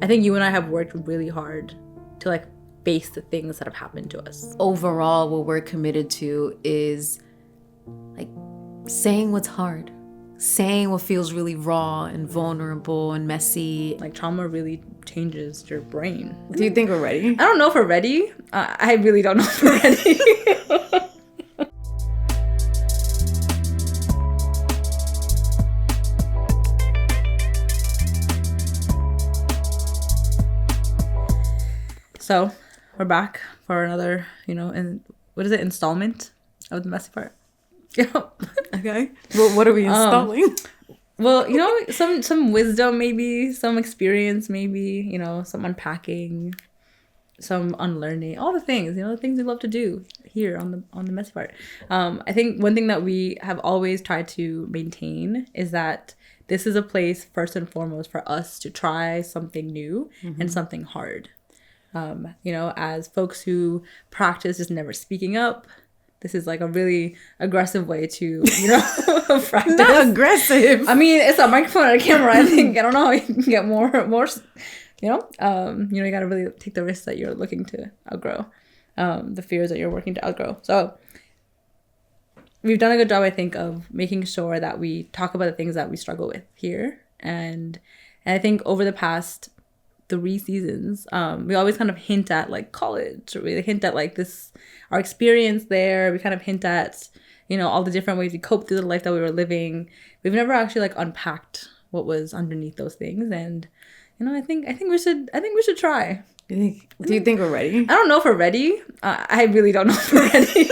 I think you and I have worked really hard to like face the things that have happened to us. Overall, what we're committed to is like saying what's hard, saying what feels really raw and vulnerable and messy. Like trauma really changes your brain. Do you think we're ready? I don't know if we're ready. I really don't know if we're ready. So we're back for another, installment of the messy part. Okay. Well, what are we installing? Some wisdom, maybe some experience, maybe, some unpacking, some unlearning, all the things, the things we love to do here on the messy part. I think one thing that we have always tried to maintain is that this is a place first and foremost for us to try something new and something hard. As folks who practice just never speaking up, this is like a really aggressive way to, practice. Not aggressive. I mean, it's a microphone and a camera. I don't know how you can get more, you gotta really take the risks that you're looking to outgrow, the fears that you're working to outgrow. So we've done a good job, I think, of making sure that we talk about the things that we struggle with here. And I think over the past 3 seasons, we always kind of hint at like college, or we hint at like this, our experience there. We kind of hint at, all the different ways we coped through the life that we were living. We've never actually like unpacked what was underneath those things. And, I think we should try. Do you think we're ready? I don't know if we're ready. I really don't know if we're ready.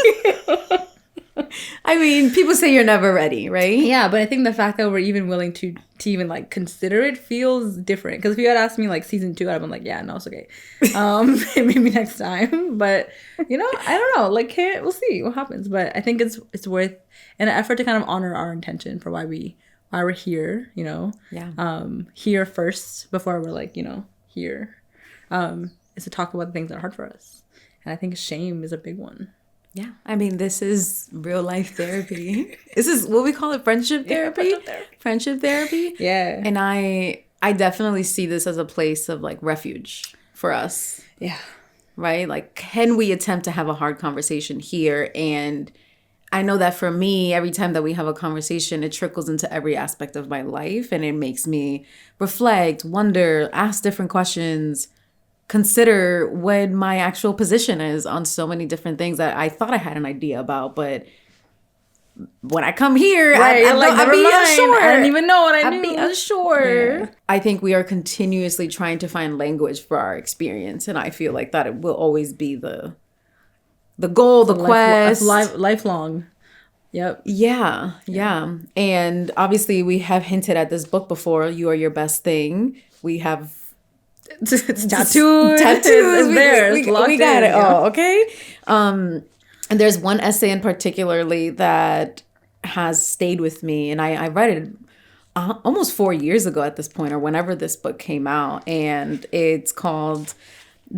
I mean, people say you're never ready, right? Yeah, but I think the fact that we're even willing to even like consider it feels different. Because if you had asked me like season 2, I'd have been like, yeah, no, it's okay. Maybe next time. But I don't know. Like, we'll see what happens. But I think it's worth an effort to kind of honor our intention for why we're here. Yeah. Here first before we're like here. Is to talk about the things that are hard for us, and I think shame is a big one. Yeah. I mean, this is real life therapy. This is what we call it, friendship therapy. Friendship therapy. Yeah. And I definitely see this as a place of like refuge for us. Yeah. Right? Like, can we attempt to have a hard conversation here? And I know that for me, every time that we have a conversation, it trickles into every aspect of my life. And it makes me reflect, wonder, ask different questions, consider what my actual position is on so many different things that I thought I had an idea about, but when I come here, right, I'd be unsure. I didn't even know what I knew. I'd be unsure. Yeah. I think we are continuously trying to find language for our experience, and I feel like that it will always be the goal, the quest, lifelong. Yep. Yeah. And obviously, we have hinted at this book before. You Are Your Best Thing. We have. It's tattoos. We got it all, okay? And there's one essay in particularly that has stayed with me, and I read it almost 4 years ago at this point, or whenever this book came out, and it's called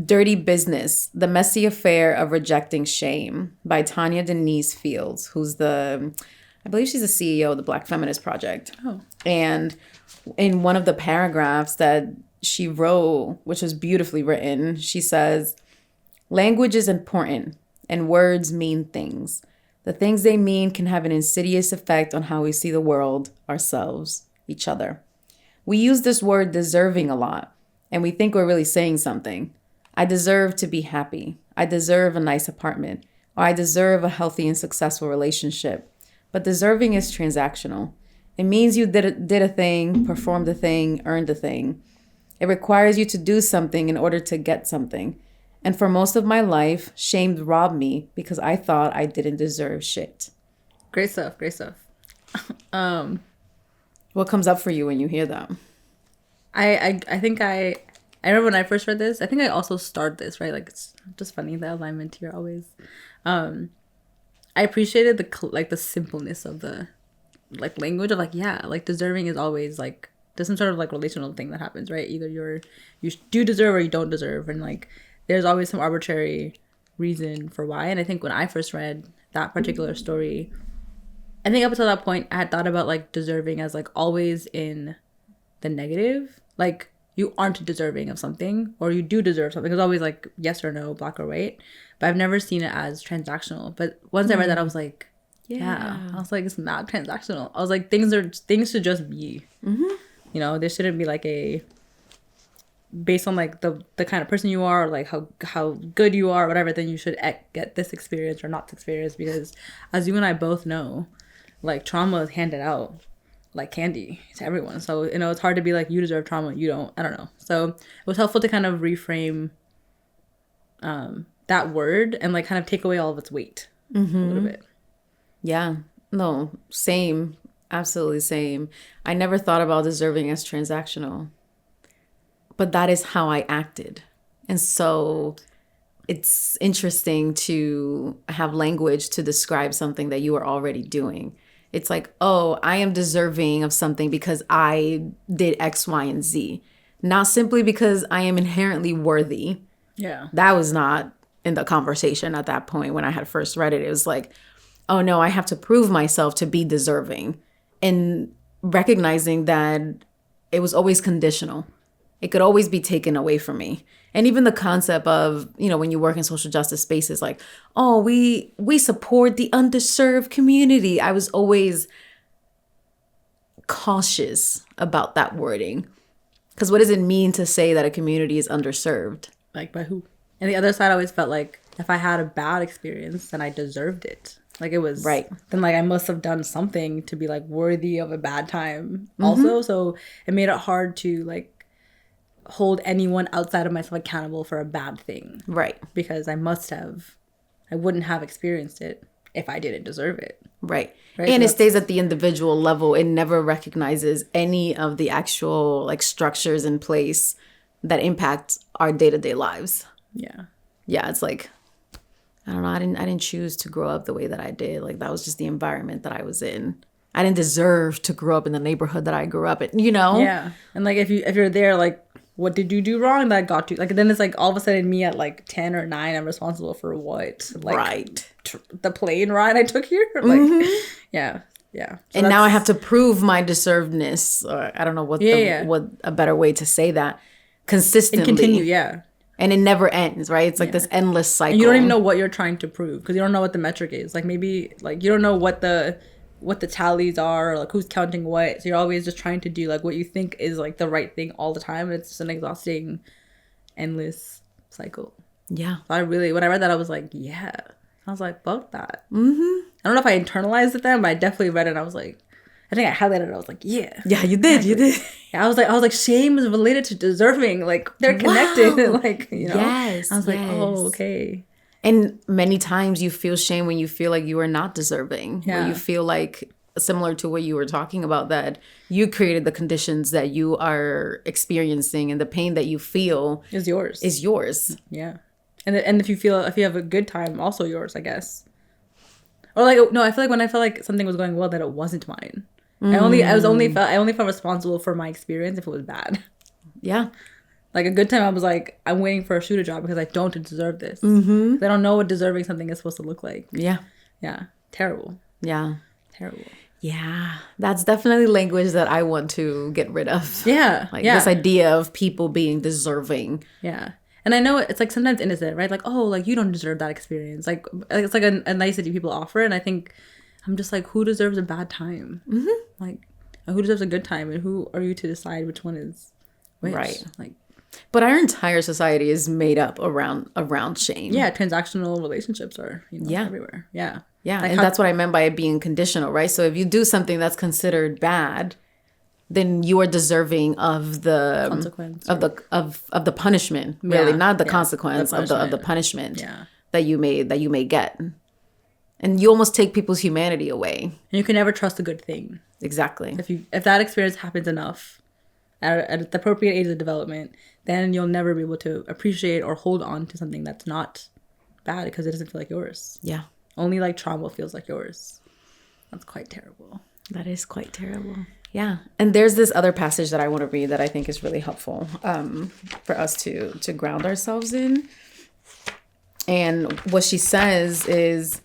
Dirty Business, The Messy Affair of Rejecting Shame by Tanya Denise Fields, who's I believe she's the CEO of the Black Feminist Project. Oh. And in one of the paragraphs that she wrote, which was beautifully written, she says, language is important and words mean things. The things they mean can have an insidious effect on how we see the world, ourselves, each other. We use this word deserving a lot, and we think we're really saying something. I deserve to be happy. I deserve a nice apartment, or I deserve a healthy and successful relationship. But deserving is transactional. It means you did a thing, performed a thing, earned a thing. It requires you to do something in order to get something. And for most of my life, shame robbed me because I thought I didn't deserve shit. Great stuff. What comes up for you when you hear that? I think I remember when I first read this, I think I also started this, right? Like, it's just funny, the alignment here always. I appreciated the simpleness of the like language of like, yeah, like deserving is always like, there's some sort of like relational thing that happens, right? Either you do deserve or you don't deserve, and like there's always some arbitrary reason for why. And I think when I first read that particular story, I think up until that point I had thought about like deserving as like always in the negative, like you aren't deserving of something, or you do deserve something. It's always like yes or no, black or white. But I've never seen it as transactional. But once I read that, I was like, yeah. I was like, it's not transactional. I was like, things should just be. You know, there shouldn't be like a based on like the kind of person you are, or like how good you are, or whatever, then you should get this experience or not this experience, because as you and I both know, like trauma is handed out like candy to everyone. So, you know, it's hard to be like, you deserve trauma, you don't. I don't know. So it was helpful to kind of reframe that word and like kind of take away all of its weight a little bit. Yeah. No, same. Absolutely same. I never thought about deserving as transactional. But that is how I acted. And so it's interesting to have language to describe something that you are already doing. It's like, oh, I am deserving of something because I did X, Y, and Z. Not simply because I am inherently worthy. Yeah. That was not in the conversation at that point when I had first read it. It was like, oh no, I have to prove myself to be deserving. And recognizing that it was always conditional. It could always be taken away from me. And even the concept of, you know, when you work in social justice spaces, like, oh, we support the underserved community. I was always cautious about that wording. Because what does it mean to say that a community is underserved? Like, by who? And the other side, I always felt like if I had a bad experience, then I deserved it. Like, it was right. Then like I must have done something to be like worthy of a bad time also. So it made it hard to like hold anyone outside of myself accountable for a bad thing. Right. Because I wouldn't have experienced it if I didn't deserve it. Right. And so it stays at the individual level. It never recognizes any of the actual like structures in place that impact our day-to-day lives. Yeah. Yeah, it's like, I don't know, I didn't choose to grow up the way that I did. Like, that was just the environment that I was in. I didn't deserve to grow up in the neighborhood that I grew up in, you know? Yeah. And like if you're there, like, what did you do wrong that got you? Like, then it's like all of a sudden me at like 10 or 9, I'm responsible for what? Like, right. The plane ride I took here? Like, yeah. Yeah. So and now I have to prove my deservedness. Or I don't know what what a better way to say that. Consistently. And continue, yeah. And it never ends, right? It's like this endless cycle. And you don't even know what you're trying to prove because you don't know what the metric is. Like, maybe like you don't know what the tallies are, or like who's counting what. So you're always just trying to do like what you think is like the right thing all the time. It's just an exhausting, endless cycle. Yeah. So when I read that, I was like, yeah. I was like, fuck that. I don't know if I internalized it then, but I definitely read it and I was like, I think I highlighted it. I was like, yeah. Yeah, you did. Exactly. You did. Yeah, I was like, shame is related to deserving. Like, they're connected. Wow. Like, you know. Yes. I was like, oh, okay. And many times you feel shame when you feel like you are not deserving. Yeah. Where you feel like, similar to what you were talking about, that you created the conditions that you are experiencing and the pain that you feel is yours. Yeah. And if you have a good time, also yours, I guess. Or like, no, I feel like when I felt like something was going well, that it wasn't mine. I only felt responsible for my experience if it was bad. Yeah. Like a good time, I was like, I'm waiting for a shooter job because I don't deserve this. I don't know what deserving something is supposed to look like. Yeah. Yeah. Terrible. Yeah. Terrible. Yeah. That's definitely language that I want to get rid of. Yeah. Like this idea of people being deserving. Yeah. And I know it's like sometimes innocent, right? Like, oh, like you don't deserve that experience. Like it's like a nicety people offer. And I think I'm just like, who deserves a bad time? Like, who deserves a good time? And who are you to decide which one is which? Right. Like, but our entire society is made up around shame. Yeah, transactional relationships are everywhere. Yeah. Yeah, like, and that's what I meant by it being conditional, right? So if you do something that's considered bad, then you are deserving of the consequence of the punishment, really, not the consequence of the punishment that you may get. And you almost take people's humanity away. And you can never trust a good thing. Exactly. If that experience happens enough at the appropriate age of development, then you'll never be able to appreciate or hold on to something that's not bad because it doesn't feel like yours. Yeah. Only like trauma feels like yours. That's quite terrible. That is quite terrible. Yeah. And there's this other passage that I want to read that I think is really helpful for us to ground ourselves in. And what she says is,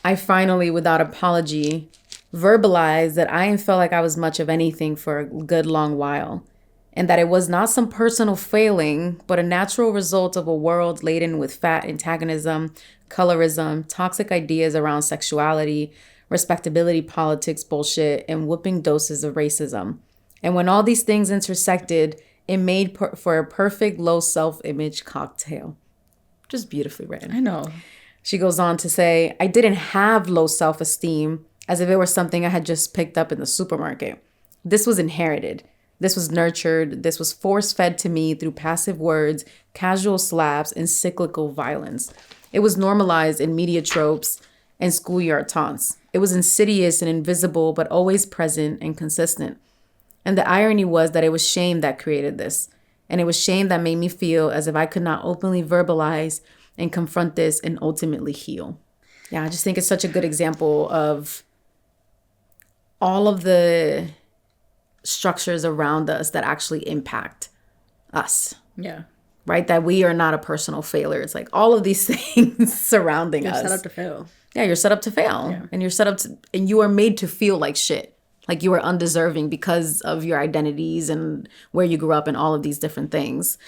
I finally, without apology, verbalized that I ain't felt like I was much of anything for a good long while. and that it was not some personal failing, but a natural result of a world laden with fat antagonism, colorism, toxic ideas around sexuality, respectability politics bullshit, and whooping doses of racism. And when all these things intersected, it made for a perfect low self-image cocktail. Just beautifully written. I know. She goes on to say, I didn't have low self-esteem as if it were something I had just picked up in the supermarket. This was inherited. This was nurtured. This was force-fed to me through passive words, casual slaps, and cyclical violence. It was normalized in media tropes and schoolyard taunts. It was insidious and invisible, but always present and consistent. And the irony was that it was shame that created this. And it was shame that made me feel as if I could not openly verbalize and confront this and ultimately heal. Yeah, I just think it's such a good example of all of the structures around us that actually impact us. Yeah. Right? That we are not a personal failure. It's like all of these things surrounding us. You're set up to fail. Yeah, you're set up to fail. Yeah. And you're set up to, and you are made to feel like shit. Like you are undeserving because of your identities and where you grew up and all of these different things.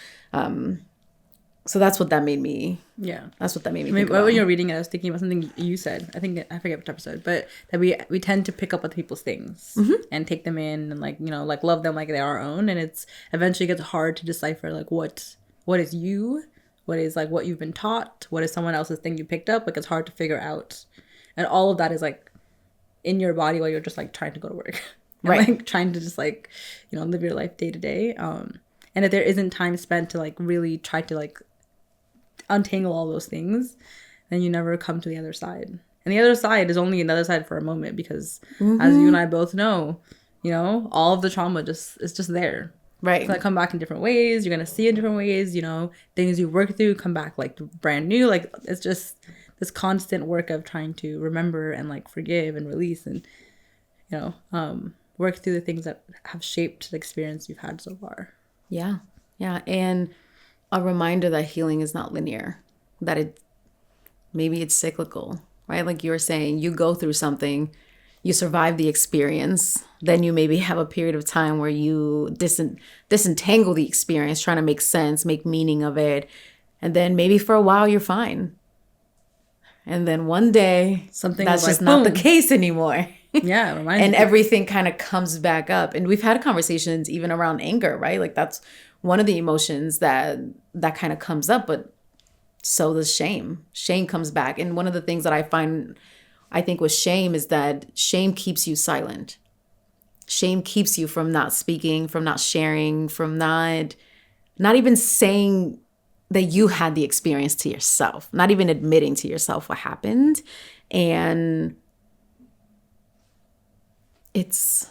So that's what that made me. Yeah. That's what that made me think think about. when you were reading it, I was thinking about something you said. I forget which episode, but that we tend to pick up other people's things and take them in and like, you know, like love them like they are our own. And it's eventually gets hard to decipher like what is you, what is like what you've been taught, what is someone else's thing you picked up. Like it's hard to figure out. And all of that is like in your body while you're just like trying to go to work. And, right. Like trying to just like, you know, live your life day to day. And if there isn't time spent to like really try to like untangle all those things, then you never come to the other side. And the other side is only another side for a moment because as you and I both know, you know, all of the trauma is just there. Right. It's gonna come back in different ways. You're gonna see it in different ways, you know, things you work through come back like brand new. Like it's just this constant work of trying to remember and like forgive and release and, you know, work through the things that have shaped the experience you've had so far. Yeah. Yeah. And a reminder that healing is not linear, that maybe it's cyclical, right? Like you were saying, you go through something, you survive the experience, then you maybe have a period of time where you disentangle the experience, trying to make sense, make meaning of it. And then maybe for a while you're fine. And then one day, something that's just like, not boom. The case anymore. Yeah, it reminds and me. Everything kind of comes back up. And we've had conversations even around anger, right? Like that's one of the emotions that kind of comes up, but so does shame. Shame comes back. And one of the things that I think with shame is that shame keeps you silent. Shame keeps you from not speaking, from not sharing, from not even saying that you had the experience to yourself, not even admitting to yourself what happened. And is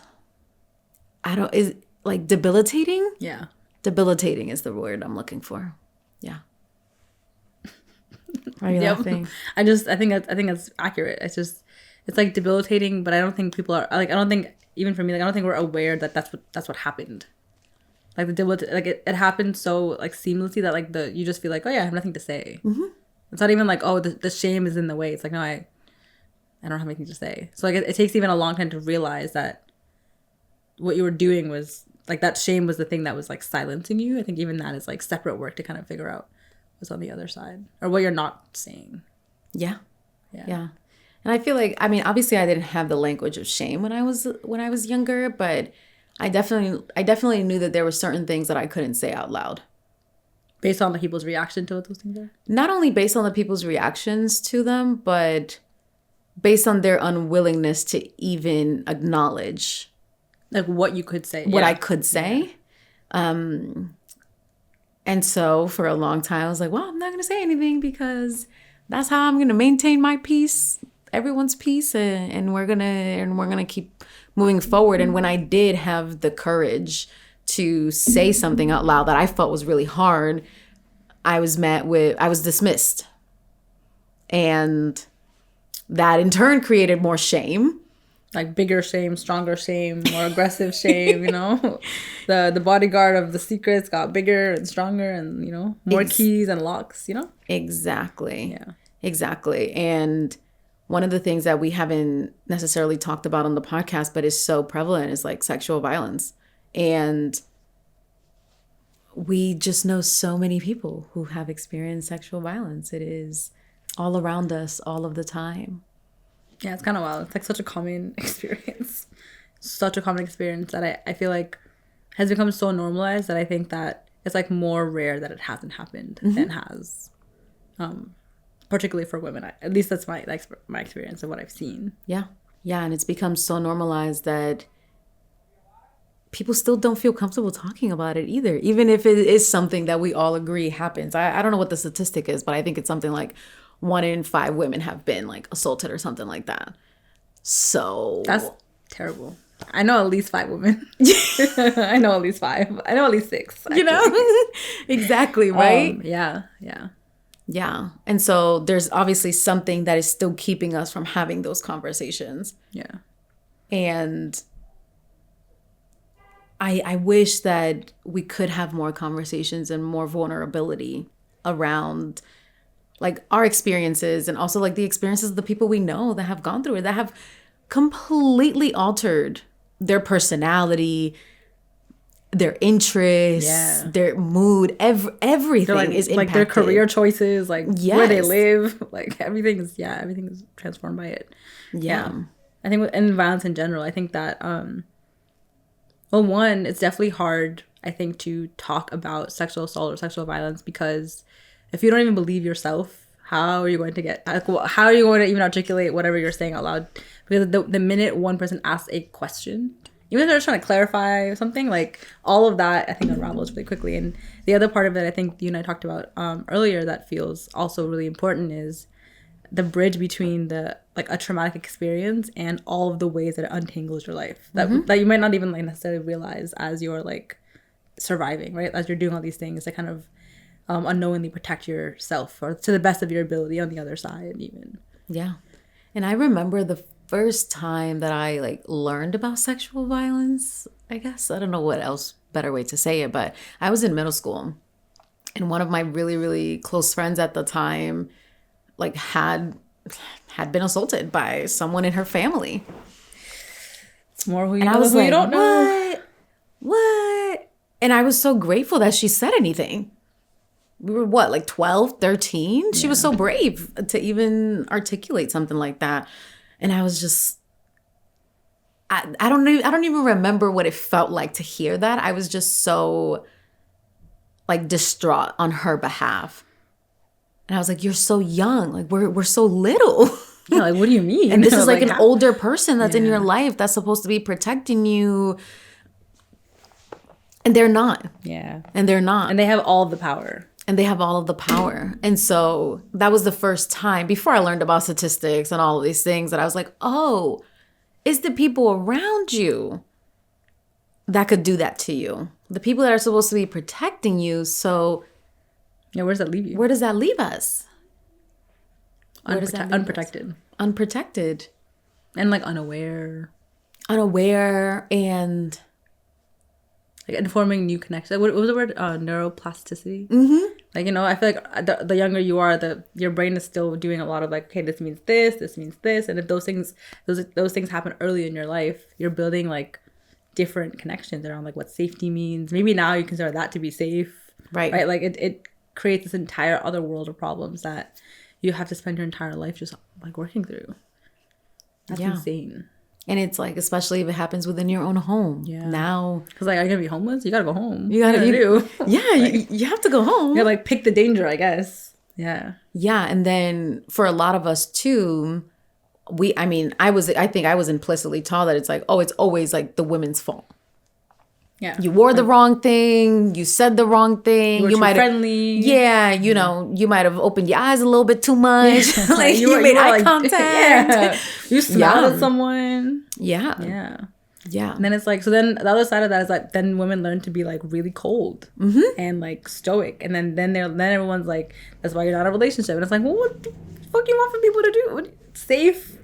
like debilitating? Yeah. Debilitating is the word I'm looking for. Yeah. Are you laughing? I think that's accurate. It's like debilitating, but I don't think people are like, I don't think even for me, like I don't think we're aware that that's what happened. Like it happened so like seamlessly that like you just feel like, oh yeah, I have nothing to say. Mm-hmm. It's not even like, oh, the shame is in the way. It's like, no, I don't have anything to say. So like it takes even a long time to realize that what you were doing was like that shame was the thing that was like silencing you. I think even that is like separate work to kind of figure out what's on the other side or what you're not saying. Yeah. And I feel like, I mean, obviously I didn't have the language of shame when I was younger, but I definitely knew that there were certain things that I couldn't say out loud. Based on the people's reaction to what those things are? Not only based on the people's reactions to them, but based on their unwillingness to even acknowledge. Like what you could say. What I could say. Yeah. And so for a long time, I was like, well, I'm not going to say anything because that's how I'm going to maintain my peace, everyone's peace, and we're going to keep moving forward. And when I did have the courage to say something out loud that I felt was really hard, I was dismissed. And that in turn created more shame. Like bigger shame, stronger shame, more aggressive shame, you know? The bodyguard of the secrets got bigger and stronger and, you know, more keys and locks, you know? Exactly. Yeah. Exactly. And one of the things that we haven't necessarily talked about on the podcast, but is so prevalent is like sexual violence. And we just know so many people who have experienced sexual violence. It is all around us all of the time. Yeah, it's kind of wild. It's like such a common experience. Such a common experience that I feel like has become so normalized that I think that it's like more rare that it hasn't happened than has. Particularly for women. At least that's my experience of what I've seen. Yeah. Yeah, and it's become so normalized that people still don't feel comfortable talking about it either, even if it is something that we all agree happens. I don't know what the statistic is, but I think it's something like 1 in 5 women have been like assaulted or something like that. So that's terrible. I know at least 5 women. I know at least 5. I know at least 6. Actually. You know? Exactly, right? Yeah. Yeah. And so there's obviously something that is still keeping us from having those conversations. Yeah. And I wish that we could have more conversations and more vulnerability around like our experiences and also like the experiences of the people we know that have gone through it, that have completely altered their personality, their interests, their mood, everything like, is impacted. Like their career choices, like where they live, like everything is transformed by it. Yeah. I think in violence in general, I think that well, one, it's definitely hard, I think, to talk about sexual assault or sexual violence because if you don't even believe yourself, how are you going to even articulate whatever you're saying out loud? Because the minute one person asks a question, even if they're just trying to clarify something, like all of that, I think unravels really quickly. And the other part of it, I think you and I talked about earlier, that feels also really important is the bridge between a traumatic experience and all of the ways that it untangles your life that you might not even like necessarily realize as you're like surviving, right? As you're doing all these things to kind of unknowingly protect yourself or to the best of your ability on the other side even. Yeah. And I remember the first time that I like learned about sexual violence, I guess. I don't know what else better way to say it, but I was in middle school and one of my really, really close friends at the time like had been assaulted by someone in her family. It's more who you and know I was who like, you don't know. What? And I was so grateful that she said anything. We were what, like 12, 13? Yeah. She was so brave to even articulate something like that. And I was just, I don't even remember what it felt like to hear that. I was just so like distraught on her behalf. And I was like, you're so young. Like we're so little. Yeah, like what do you mean? And this is like an older person that's in your life that's supposed to be protecting you. And they're not. Yeah. And they're not. And they have all the power. And so that was the first time before I learned about statistics and all of these things that I was like, oh, it's the people around you that could do that to you. The people that are supposed to be protecting you. So yeah, where does that leave you? Where does that leave us? Unprotected. Unprotected. And like unaware. And like informing new connections. What was the word? Neuroplasticity. Mm-hmm. Like, you know, I feel like the younger you are, your brain is still doing a lot of like, okay, this means this means this. And if those things happen early in your life, you're building like different connections around like what safety means. Maybe now you consider that to be safe. Right. Like it creates this entire other world of problems that you have to spend your entire life just like working through. That's insane. And it's like, especially if it happens within your own home. Yeah. Now. Because like, are you going to be homeless? You got to go home. You have to go home. You got to like pick the danger, I guess. Yeah. Yeah. And then for a lot of us too, I think I was implicitly taught that it's like, oh, it's always like the women's fault. Yeah. You wore the wrong thing. You said the wrong thing. You might have friendly. Yeah. You know, you might have opened your eyes a little bit too much. Like you made eye contact. Yeah. You smiled at someone. Yeah. Yeah. Yeah. And then it's like, so then the other side of that is like, then women learn to be like really cold and like stoic. And then everyone's like, that's why you're not in a relationship. And it's like, well, what the fuck you want for people to do? Safe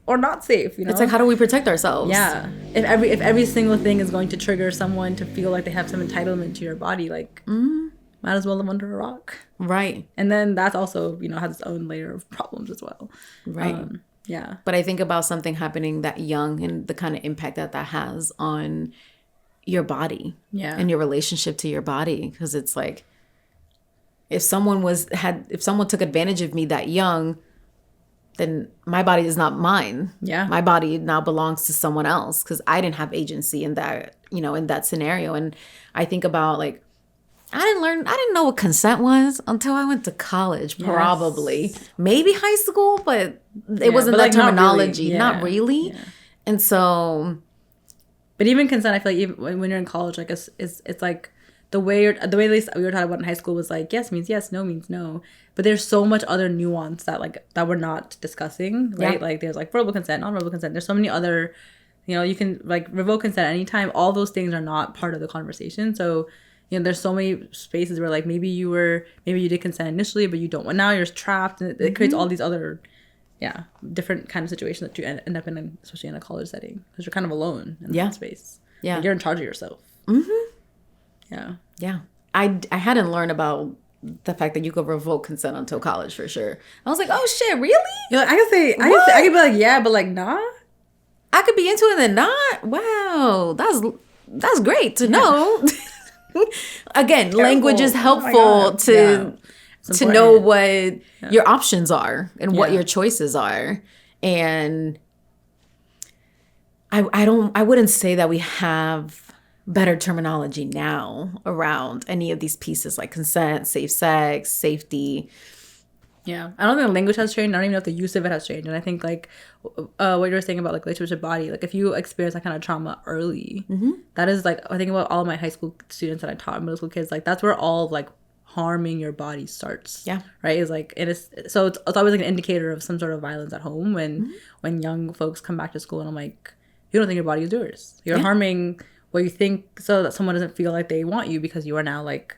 or not safe, you know? It's like, how do we protect ourselves? Yeah. If every single thing is going to trigger someone to feel like they have some entitlement to your body, like, might as well live under a rock. Right. And then that's also, you know, has its own layer of problems as well. Right. Yeah. But I think about something happening that young and the kind of impact that has on your body Yeah. and your relationship to your body. Because it's like, if someone took advantage of me that young, then my body is not mine. Yeah. My body now belongs to someone else because I didn't have agency in that, in that scenario. And I think about like, I didn't know what consent was until I went to college, probably. Maybe high school, but it wasn't that terminology. Not really. Yeah. And so. But even consent, I feel like even when you're in college, like it's like the way at least we were taught about in high school was like yes means yes, no means no. But there's so much other nuance that we're not discussing, right? Yeah. Like there's like verbal consent, non-verbal consent. There's so many other, you can like revoke consent at any time. All those things are not part of the conversation. So. There's so many spaces where like maybe you did consent initially, but you don't. Well, now you're trapped, and it creates all these other, different kind of situations that you end up in, especially in a college setting, because you're kind of alone in that space. Yeah, like you're in charge of yourself. Mm-hmm. Yeah, yeah. I hadn't learned about the fact that you could revoke consent until college for sure. I was like, oh shit, really? I could be like, yeah, but like, nah. I could be into it and not. Wow, that's great to know. Again, language is helpful to know what your options are and what your choices are. And I wouldn't say that we have better terminology now around any of these pieces like consent, safe sex, safety. Yeah, I don't think the language has changed. I don't even know if the use of it has changed. And I think like what you were saying about like relationship with body, like if you experience that kind of trauma early, that is like I think about all of my high school students that I taught, middle school kids, like that's where all of, like harming your body starts. Yeah, right. It's like it's always like an indicator of some sort of violence at home when young folks come back to school and I'm like, you don't think your body is yours. You're harming what you think so that someone doesn't feel like they want you because you are now like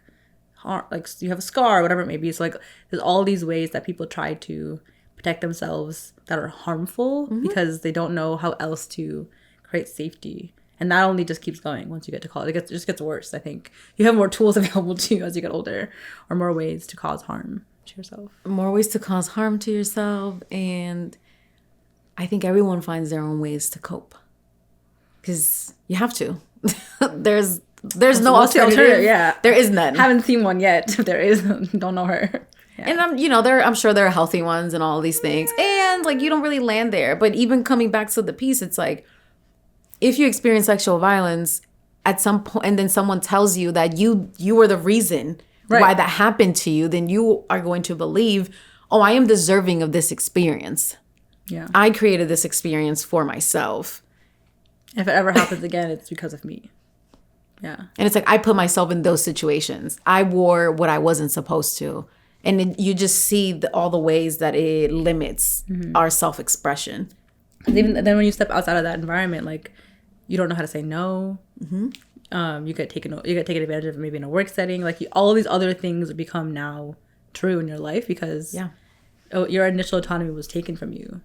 you have a scar or whatever it may be. It's like there's all these ways that people try to protect themselves that are harmful because they don't know how else to create safety, and that only just keeps going once you get to college. It just gets worse. I think you have more tools available to you as you get older, or more ways to cause harm to yourself. More ways to cause harm to yourself, and I think everyone finds their own ways to cope because you have to. There's no alternative. Yeah, there is none. Haven't seen one yet. There is, don't know her. Yeah. And I'm sure there are healthy ones and all these things, and like you don't really land there. But even coming back to the piece, it's like if you experience sexual violence at some point, and then someone tells you that you were the reason why that happened to you, then you are going to believe, oh, I am deserving of this experience. Yeah, I created this experience for myself. If it ever happens again, it's because of me. Yeah. And it's like, I put myself in those situations. I wore what I wasn't supposed to. And you just see all the ways that it limits our self-expression. And even then when you step outside of that environment, like, you don't know how to say no. You get taken advantage of maybe in a work setting. Like, all these other things become now true in your life because your initial autonomy was taken from you.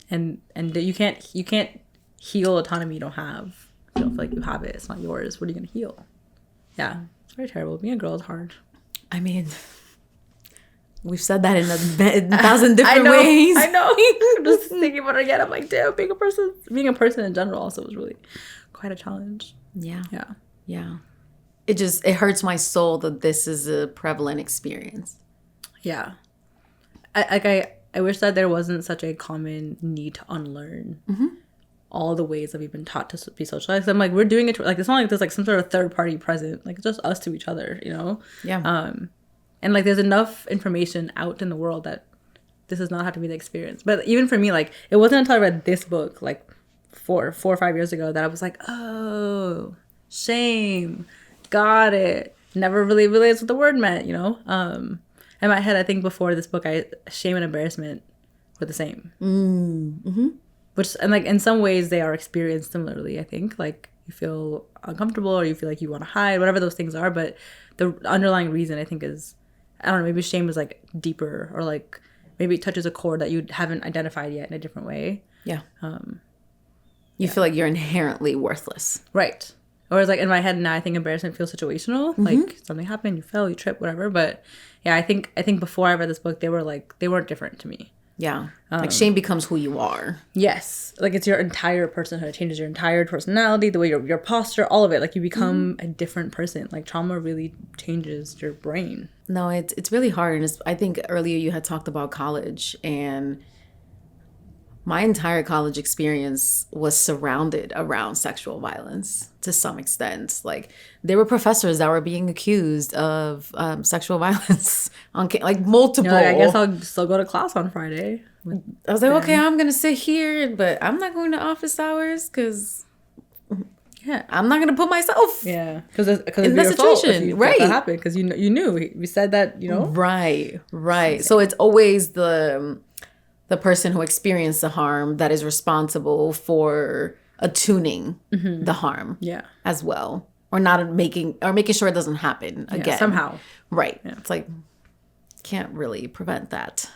And you can't heal autonomy you don't have. You don't feel like you have it. It's not yours. What are you going to heal? Yeah. It's very terrible. Being a girl is hard. I mean, we've said that in a thousand different ways. I know. I'm just thinking about it again. I'm like, damn, being a person in general also was really quite a challenge. Yeah. Yeah. Yeah. It hurts my soul that this is a prevalent experience. Yeah. I wish that there wasn't such a common need to unlearn all the ways that we've been taught to be socialized. I'm like, we're doing it like it's not like there's like some sort of third party present, like it's just us to each other, Yeah. And like there's enough information out in the world that this does not have to be the experience. But even for me, like it wasn't until I read this book like 4 or 5 years ago that I was like, oh, shame, got it. Never really realized what the word meant, In my head, I think before this book, shame and embarrassment were the same. Which, and like in some ways they are experienced similarly, I think. Like you feel uncomfortable or you feel like you want to hide, whatever those things are. But the underlying reason I think is, I don't know, maybe shame is like deeper or like maybe it touches a chord that you haven't identified yet in a different way. Yeah. You feel like you're inherently worthless. Right. Or it's like in my head now I think embarrassment feels situational. Like something happened, you fell, you tripped, whatever. But yeah, I think before I read this book, they weren't different to me. Yeah. Like shame becomes who you are. Yes. Like it's your entire personhood. It changes your entire personality, the way your posture, all of it. Like you become a different person. Like trauma really changes your brain. No, it's really hard. And I think earlier you had talked about college, and my entire college experience was surrounded around sexual violence to some extent. Like there were professors that were being accused of sexual violence on like multiple. Like, I guess I'll still go to class on Friday. I was like, okay, I'm gonna sit here, but I'm not going to office hours because I'm not gonna put myself because in that situation, right? That happened because you knew we said that right. So it's always the person who experienced the harm that is responsible for attuning the harm as well, or not making sure it doesn't happen again somehow. Right. Yeah. It's like can't really prevent that.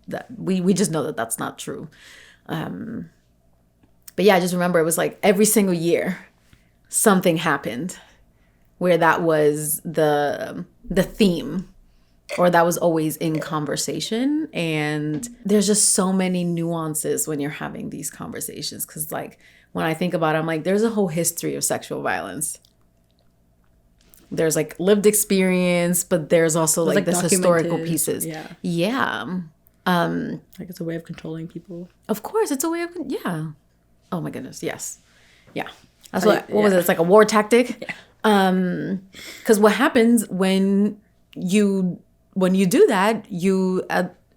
That we just know that that's not true. But yeah, I just remember it was like every single year something happened where that was the theme, or that was always in conversation. And there's just so many nuances when you're having these conversations. Because like when I think about it, I'm like, there's a whole history of sexual violence. There's like lived experience, but there's also like this historical pieces. Yeah. Like it's a way of controlling people. Of course, it's a way of, oh my goodness, yes. Yeah. That's what was it? It's like a war tactic. Yeah. Because what happens when you do that,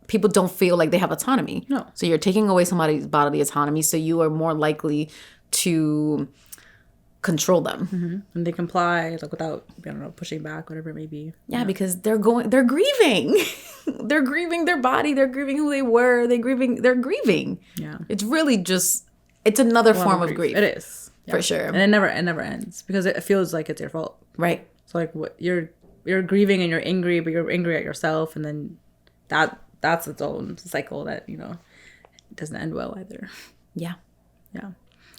people don't feel like they have autonomy. No. So you're taking away somebody's bodily autonomy, so you are more likely to control them. And they comply like without, pushing back, whatever it may be. Yeah, because they're grieving. They're grieving their body. They're grieving who they were. They're grieving. Yeah. It's really just, it's another form of grief. It is. Yeah. For sure. And it never ends because it feels like it's your fault. Right. So like what you're grieving and you're angry, but you're angry at yourself, and then that's its own cycle that, doesn't end well either. Yeah. Yeah.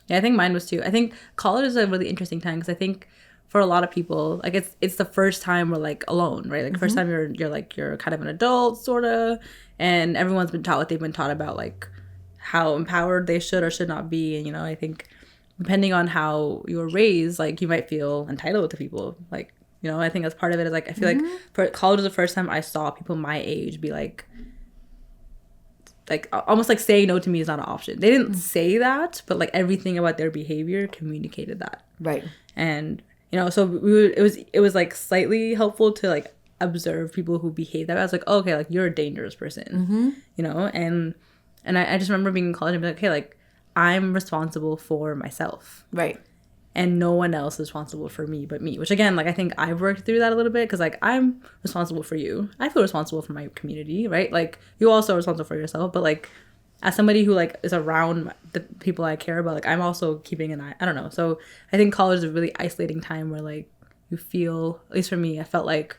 Yeah, I think mine was too. I think college is a really interesting time because I think for a lot of people, like it's the first time we're like alone, right? Like first time you're kind of an adult, sort of, and everyone's been taught what they've been taught about like how empowered they should or should not be. And I think depending on how you were raised, like you might feel entitled to people. Like I think that's part of it. Is like I feel like for college was the first time I saw people my age be like almost like saying no to me is not an option. They didn't say that, but like everything about their behavior communicated that. Right. And so it was like slightly helpful to like observe people who behave that way. I was like, oh, okay, like you're a dangerous person, and I just remember being in college and being like, okay, like I'm responsible for myself. Right. And no one else is responsible for me but me, which again, like I think I've worked through that a little bit because like I'm responsible for you. I feel responsible for my community, right? Like you also are responsible for yourself, but like as somebody who like is around the people I care about, like I'm also keeping an eye. I don't know. So I think college is a really isolating time where like you feel, at least for me, I felt like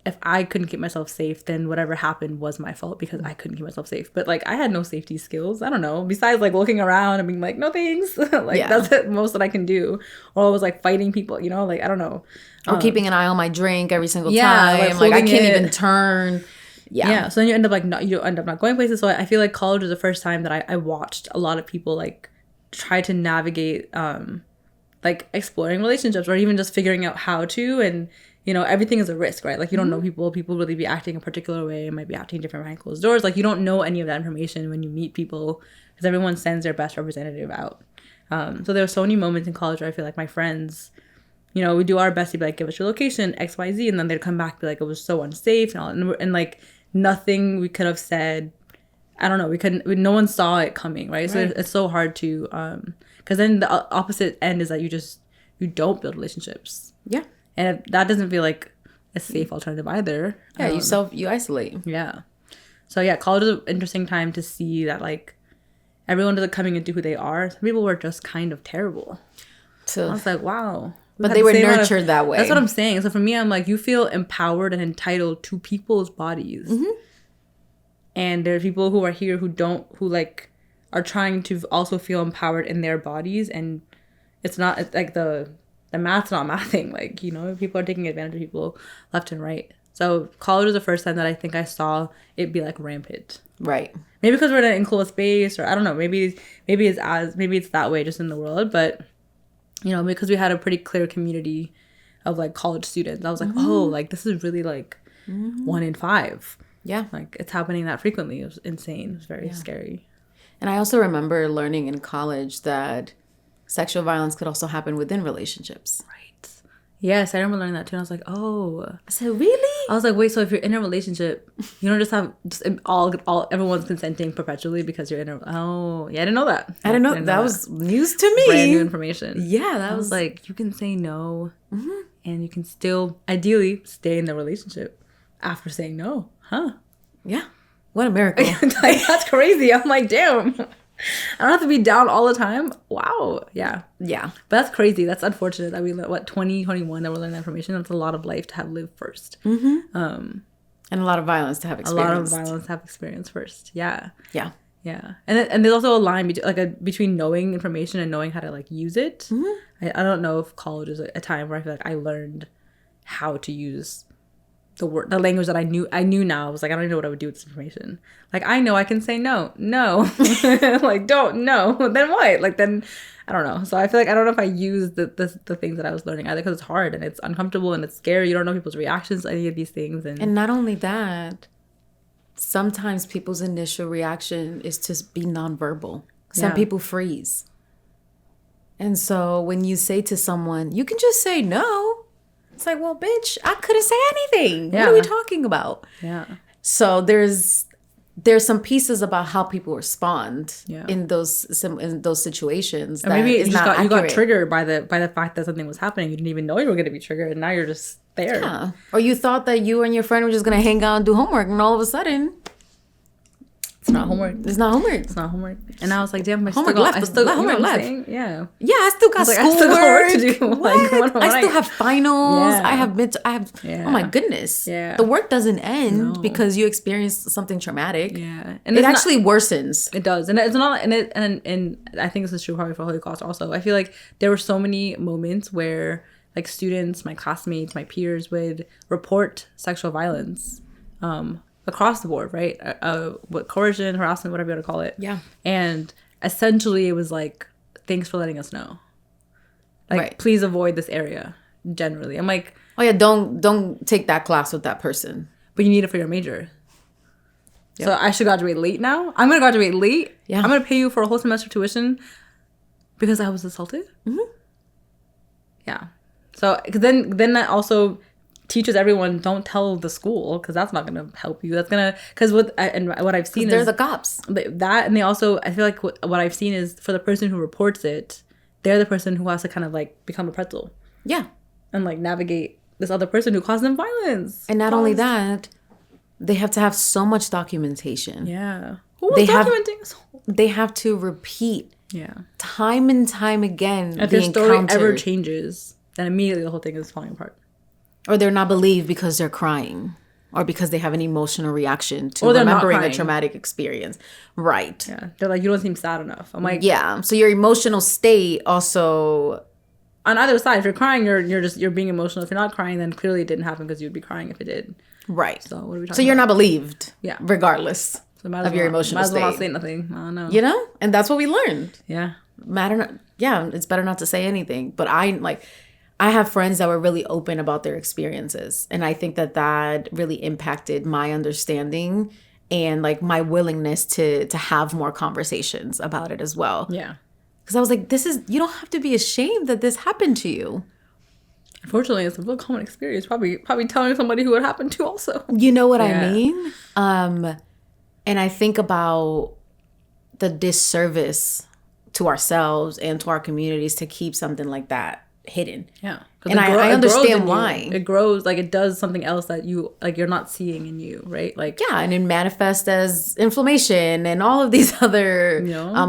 if I couldn't keep myself safe, then whatever happened was my fault because I couldn't keep myself safe. But like I had no safety skills. I don't know. Besides like looking around and being like, no thanks. That's it, most that I can do. Or I was like fighting people, like I don't know. Or keeping an eye on my drink every single time. Like I can't even turn. Yeah. So then you end up you end up not going places. So I feel like college was the first time that I watched a lot of people like try to navigate like exploring relationships or even just figuring out how to. And everything is a risk, right? Like you don't know people really be acting a particular way, might be acting different behind closed doors. Like you don't know any of that information when you meet people because everyone sends their best representative out. So there were so many moments in college where I feel like my friends, we do our best to be like, give us your location, XYZ, and then they'd come back and be like, it was so unsafe and all, and like nothing we could have said. I don't know. No one saw it coming, right? So it's so hard to, because then the opposite end is that you don't build relationships. Yeah. And that doesn't feel like a safe alternative either. Yeah, you isolate. Yeah. So yeah, college is an interesting time to see that like everyone isn't coming into who they are. Some people were just kind of terrible. So I was like, wow. But they were nurtured that way. That's what I'm saying. So for me, I'm like, you feel empowered and entitled to people's bodies. And there are people who are here who like are trying to also feel empowered in their bodies. And it's like the math's not mathing. Like, people are taking advantage of people left and right. So college was the first time that I think I saw it be like rampant. Right. Maybe because we're in an enclosed space, or I don't know. Maybe it's that way just in the world. But you know, because we had a pretty clear community of like college students, I was like, oh, like this is really like 1 in 5. Yeah. Like it's happening that frequently. It was insane. It was very scary. And I also remember learning in college that sexual violence could also happen within relationships. Right. Yes, I remember learning that too. And I was like, oh. I said, really? I was like, wait, so if you're in a relationship, you don't just have everyone's consenting perpetually because you're in a, oh, yeah, I didn't know that. I didn't know. That was news to me. Brand new information. Yeah, that was like, you can say no and you can still ideally stay in the relationship after saying no. Huh? Yeah. What a miracle. Like, that's crazy. I'm like, damn. I don't have to be down all the time. Wow. Yeah. Yeah. But that's crazy. That's unfortunate that we, 2021 that we're learning that information. That's a lot of life to have lived first. And a lot of violence to have experienced. First. Yeah. Yeah. Yeah. And there's also a line between knowing information and knowing how to like use it. I don't know if college is a time where I feel like I learned how to use the language that I knew now. I was like, I don't even know what I would do with this information. Like, I know I can say no, like, don't, no, then what? Like, then, I don't know. So I feel like I don't know if I use the things that I was learning either, because it's hard and it's uncomfortable and it's scary. You don't know people's reactions to any of these things. And not only that, sometimes people's initial reaction is to be nonverbal. Some people freeze. And so when you say to someone, you can just say no. It's like, well, bitch, I couldn't say anything. Yeah. What are we talking about? Yeah. So there's some pieces about how people respond in those situations. Or maybe you got triggered by the fact that something was happening. You didn't even know you were going to be triggered, and now you're just there. Yeah. Or you thought that you and your friend were just going to hang out and do homework, and all of a sudden, it's not homework. It's not homework. It's not homework. And I was like, damn, homework left. I still got homework left. Yeah. Yeah, I still got schoolwork. I still got work to do. What? I still have finals. Yeah. I have. Yeah. Oh my goodness. Yeah. The work doesn't end because you experienced something traumatic. Yeah. And it actually worsens. It does, and it's not. And I think this is true probably for Holocaust also. I feel like there were so many moments where like students, my classmates, my peers would report sexual violence. Across the board, right? What coercion, harassment, whatever you want to call it. Yeah. And essentially, it was like, thanks for letting us know. Like, please avoid this area. Generally, I'm like, oh yeah, don't take that class with that person. But you need it for your major. Yep. So I should graduate late now. I'm gonna graduate late. Yeah. I'm gonna pay you for a whole semester tuition because I was assaulted. Yeah. So then that also teaches everyone, don't tell the school, because that's not going to help you. That's going to, because what I've seen is they're the cops. That, and they also, I feel like what I've seen is for the person who reports it, they're the person who has to kind of like become a pretzel. Yeah. And like navigate this other person who caused them violence. And not only that, they have to have so much documentation. Yeah. Who was documenting? They have to repeat. Yeah. Time and time again. If their story ever changes, then immediately the whole thing is falling apart. Or they're not believed because they're crying. Or because they have an emotional reaction to remembering a traumatic experience. Right. Yeah. They're like, you don't seem sad enough. I'm like... Yeah. So your emotional state also... On either side, if you're crying, you're being emotional. If you're not crying, then clearly it didn't happen because you'd be crying if it did. Right. So what are we talking about? So you're not believed. Yeah. Regardless of your emotional state. Might as well not say nothing. I don't know. You know? And that's what we learned. Yeah. It's better not to say anything. But I have friends that were really open about their experiences. And I think that really impacted my understanding and like my willingness to have more conversations about it as well. Yeah. Because I was like, you don't have to be ashamed that this happened to you. Unfortunately, it's a real common experience. Probably telling somebody who it happened to also. You know what I mean? And I think about the disservice to ourselves and to our communities to keep something like that hidden. Yeah. And I understand why. It grows, like it does something else that you're not seeing in you, right? Like and it manifests as inflammation and all of these other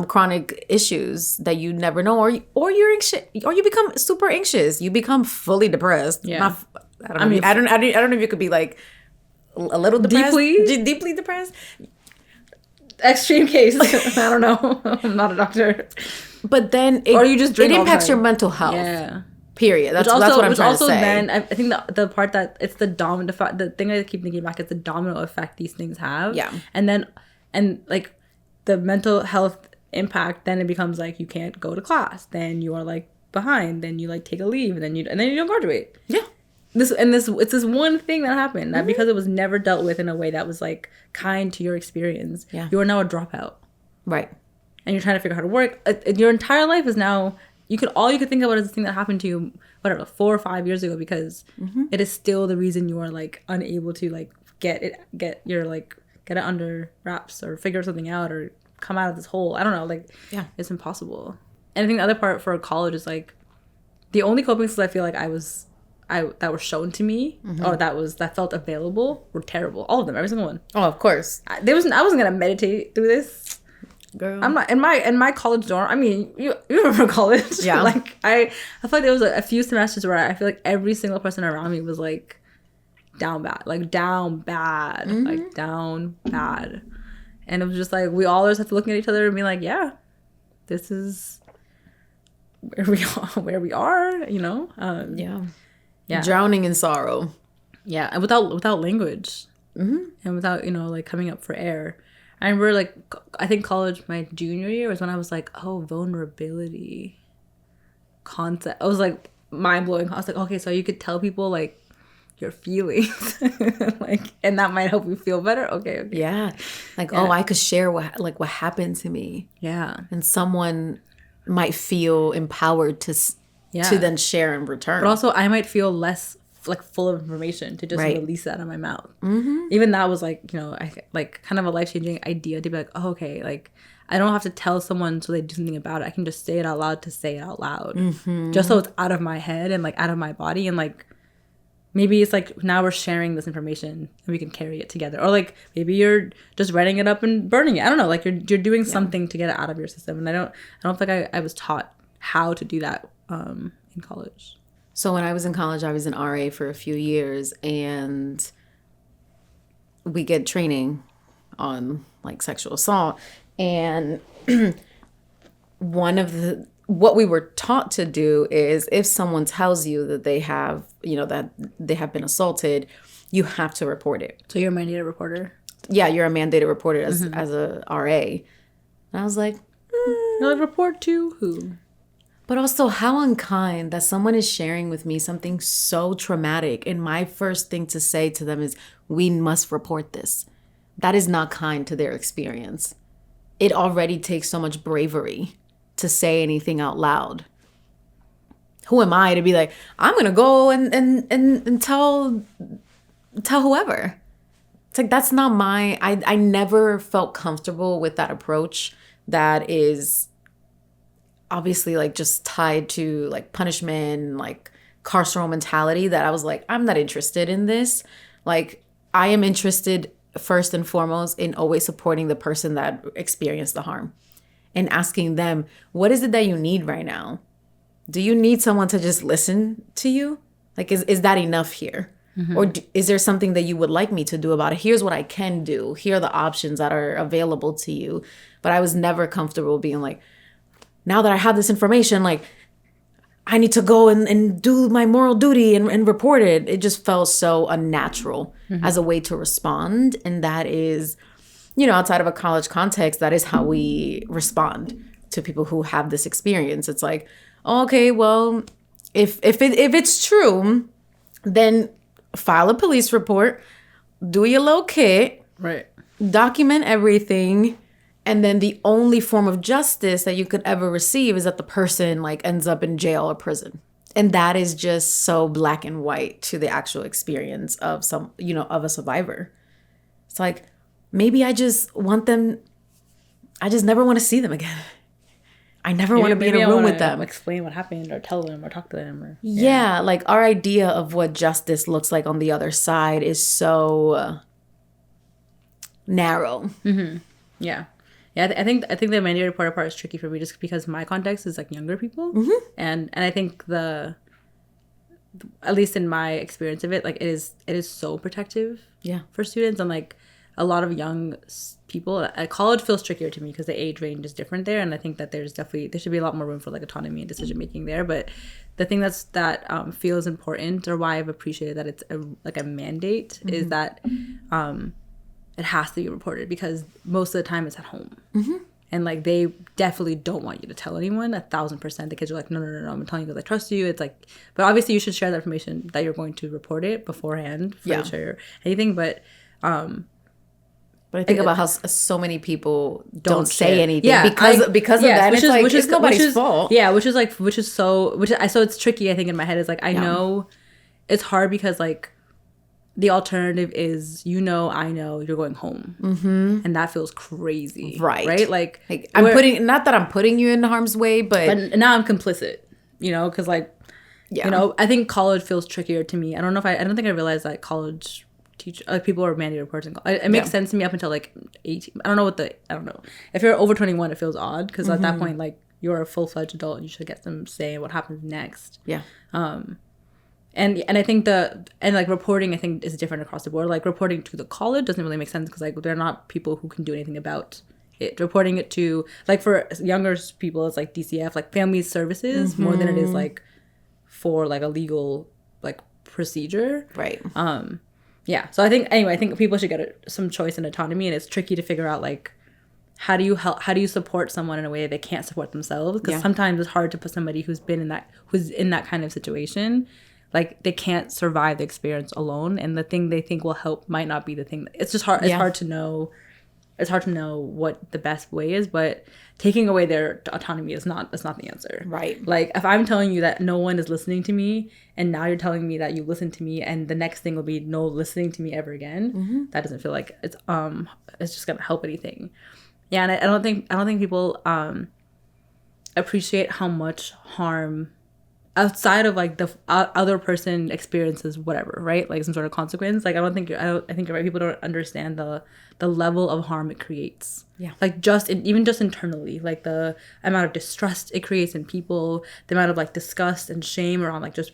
chronic issues that you never know, or you're anxious, or you become super anxious. You become fully depressed. Yeah. I don't know if you could be like a little depressed, deeply depressed. Extreme case. I don't know. I'm not a doctor. But then or you just drink it impacts your mental health. Yeah. Period. That's what I'm trying to say. Then I think the part that it's the domino effect. The thing I keep thinking back is the domino effect these things have. Yeah. And like the mental health impact. Then it becomes like you can't go to class. Then you are like behind. Then you like take a leave. And then you don't graduate. Yeah. It's this one thing that happened that because it was never dealt with in a way that was like kind to your experience. Yeah. You are now a dropout. Right. And you're trying to figure out how to work. Your entire life is now. All you could think about is the thing that happened to you, whatever, 4 or 5 years ago, because it is still the reason you are like unable to like get it under wraps or figure something out or come out of this hole. I don't know, like it's impossible. And I think the other part for college is like the only coping skills I feel like that were shown to me or that felt available were terrible. All of them, every single one. Oh, of course. I wasn't gonna meditate through this. Girl. I'm not in my college dorm. I mean, you remember college? Yeah. Like I feel like there was a few semesters where I feel like every single person around me was like down bad, like down bad, and it was just like we all just have to look at each other and be like, yeah, this is where we are, you know? Yeah. Drowning in sorrow. Yeah, and without language, and without like coming up for air. I remember, like, I think college, my junior year was when I was like, oh, vulnerability concept. I was like, mind-blowing. I was like, okay, so you could tell people, like, your feelings. Like, and that might help you feel better. Okay. Yeah. Like, oh, I could share what happened to me. Yeah. And someone might feel empowered to then share in return. But also, I might feel less like full of information to just release that out of my mouth. Even that was like, I like kind of a life-changing idea to be like, oh, okay, like I don't have to tell someone so they do something about it. I can just say it out loud to say it out loud, just so it's out of my head and like out of my body. And like maybe it's like now we're sharing this information and we can carry it together, or like maybe you're just writing it up and burning it. I don't know, like you're doing something to get it out of your system. And I don't think I was taught how to do that in college. So when I was in college, I was an RA for a few years, and we get training on like sexual assault. And what we were taught to do is if someone tells you that they have, that they have been assaulted, you have to report it. So you're a mandated reporter? Yeah, you're a mandated reporter as a RA. And I was like, report to who? But also, how unkind that someone is sharing with me something so traumatic. And my first thing to say to them is, we must report this. That is not kind to their experience. It already takes so much bravery to say anything out loud. Who am I to be like, I'm going to go and tell whoever? It's like, that's not I never felt comfortable with that approach that is obviously like just tied to like punishment, like carceral mentality, that I was like, I'm not interested in this. Like, I am interested first and foremost in always supporting the person that experienced the harm and asking them, what is it that you need right now? Do you need someone to just listen to you? Like, is that enough here? Or is there something that you would like me to do about it? Here's what I can do. Here are the options that are available to you. But I was never comfortable being like, now that I have this information, like, I need to go and do my moral duty and report it. It just felt so unnatural as a way to respond. And that is, outside of a college context, that is how we respond to people who have this experience. It's like, okay, well, if it's true, then file a police report, do your little kit, right? Document everything. And then the only form of justice that you could ever receive is that the person like ends up in jail or prison. And that is just so black and white to the actual experience of of a survivor. It's like, maybe I just never want to see them again. I never want to be in a room with them. Explain what happened or tell them or talk to them. Or, yeah, like our idea of what justice looks like on the other side is so narrow. Yeah. Yeah, I think the mandated reporter part is tricky for me just because my context is like younger people, and I think at least in my experience of it, like it is so protective, for students, and like a lot of young people at college feels trickier to me because the age range is different there, and I think that there should be a lot more room for like autonomy and decision making there. But the thing that feels important, or why I've appreciated that it's a mandate, is that it has to be reported, because most of the time it's at home. And like they definitely don't want you to tell anyone 1,000%. The kids are like, no, I'm telling you because I trust you. It's like, but obviously you should share that information that you're going to report it beforehand for you to share anything. But I think about how so many people don't say anything because of that. Which is nobody's fault. Yeah, so it's tricky. I think in my head is like, I know it's hard because like the alternative is, I know you're going home, and that feels crazy, right? Like not that I'm putting you in harm's way, but now I'm complicit, because like, I think college feels trickier to me. I don't think I realized that college people are mandated reports in college. It makes sense to me up until like 18. I don't know. If you're over 21, it feels odd because at that point, like you're a full-fledged adult and you should get some say in what happens next. Yeah. And I think reporting, I think, is different across the board. Like reporting to the college doesn't really make sense because like they're not people who can do anything about it. Reporting it to, like, for younger people, it's like DCF, like family services, more than it is like for like a legal like procedure. Right. Yeah. So I think people should get some choice and autonomy, and it's tricky to figure out like how do you support someone in a way that they can't support themselves, because sometimes it's hard to put somebody who's in that kind of situation. Like they can't survive the experience alone, and the thing they think will help might not be the thing. It's just hard. It's hard to know. It's hard to know what the best way is, but taking away their autonomy that's not the answer. Right. Like if I'm telling you that no one is listening to me, and now you're telling me that you listen to me, and the next thing will be no listening to me ever again, that doesn't feel like it's just gonna help anything. Yeah, and I don't think people appreciate how much harm outside of like the other person experiences whatever, right? Like some sort of consequence. Like I think you're right. People don't understand the level of harm it creates. Yeah. Like even just internally, like the amount of distrust it creates in people, the amount of like disgust and shame around like just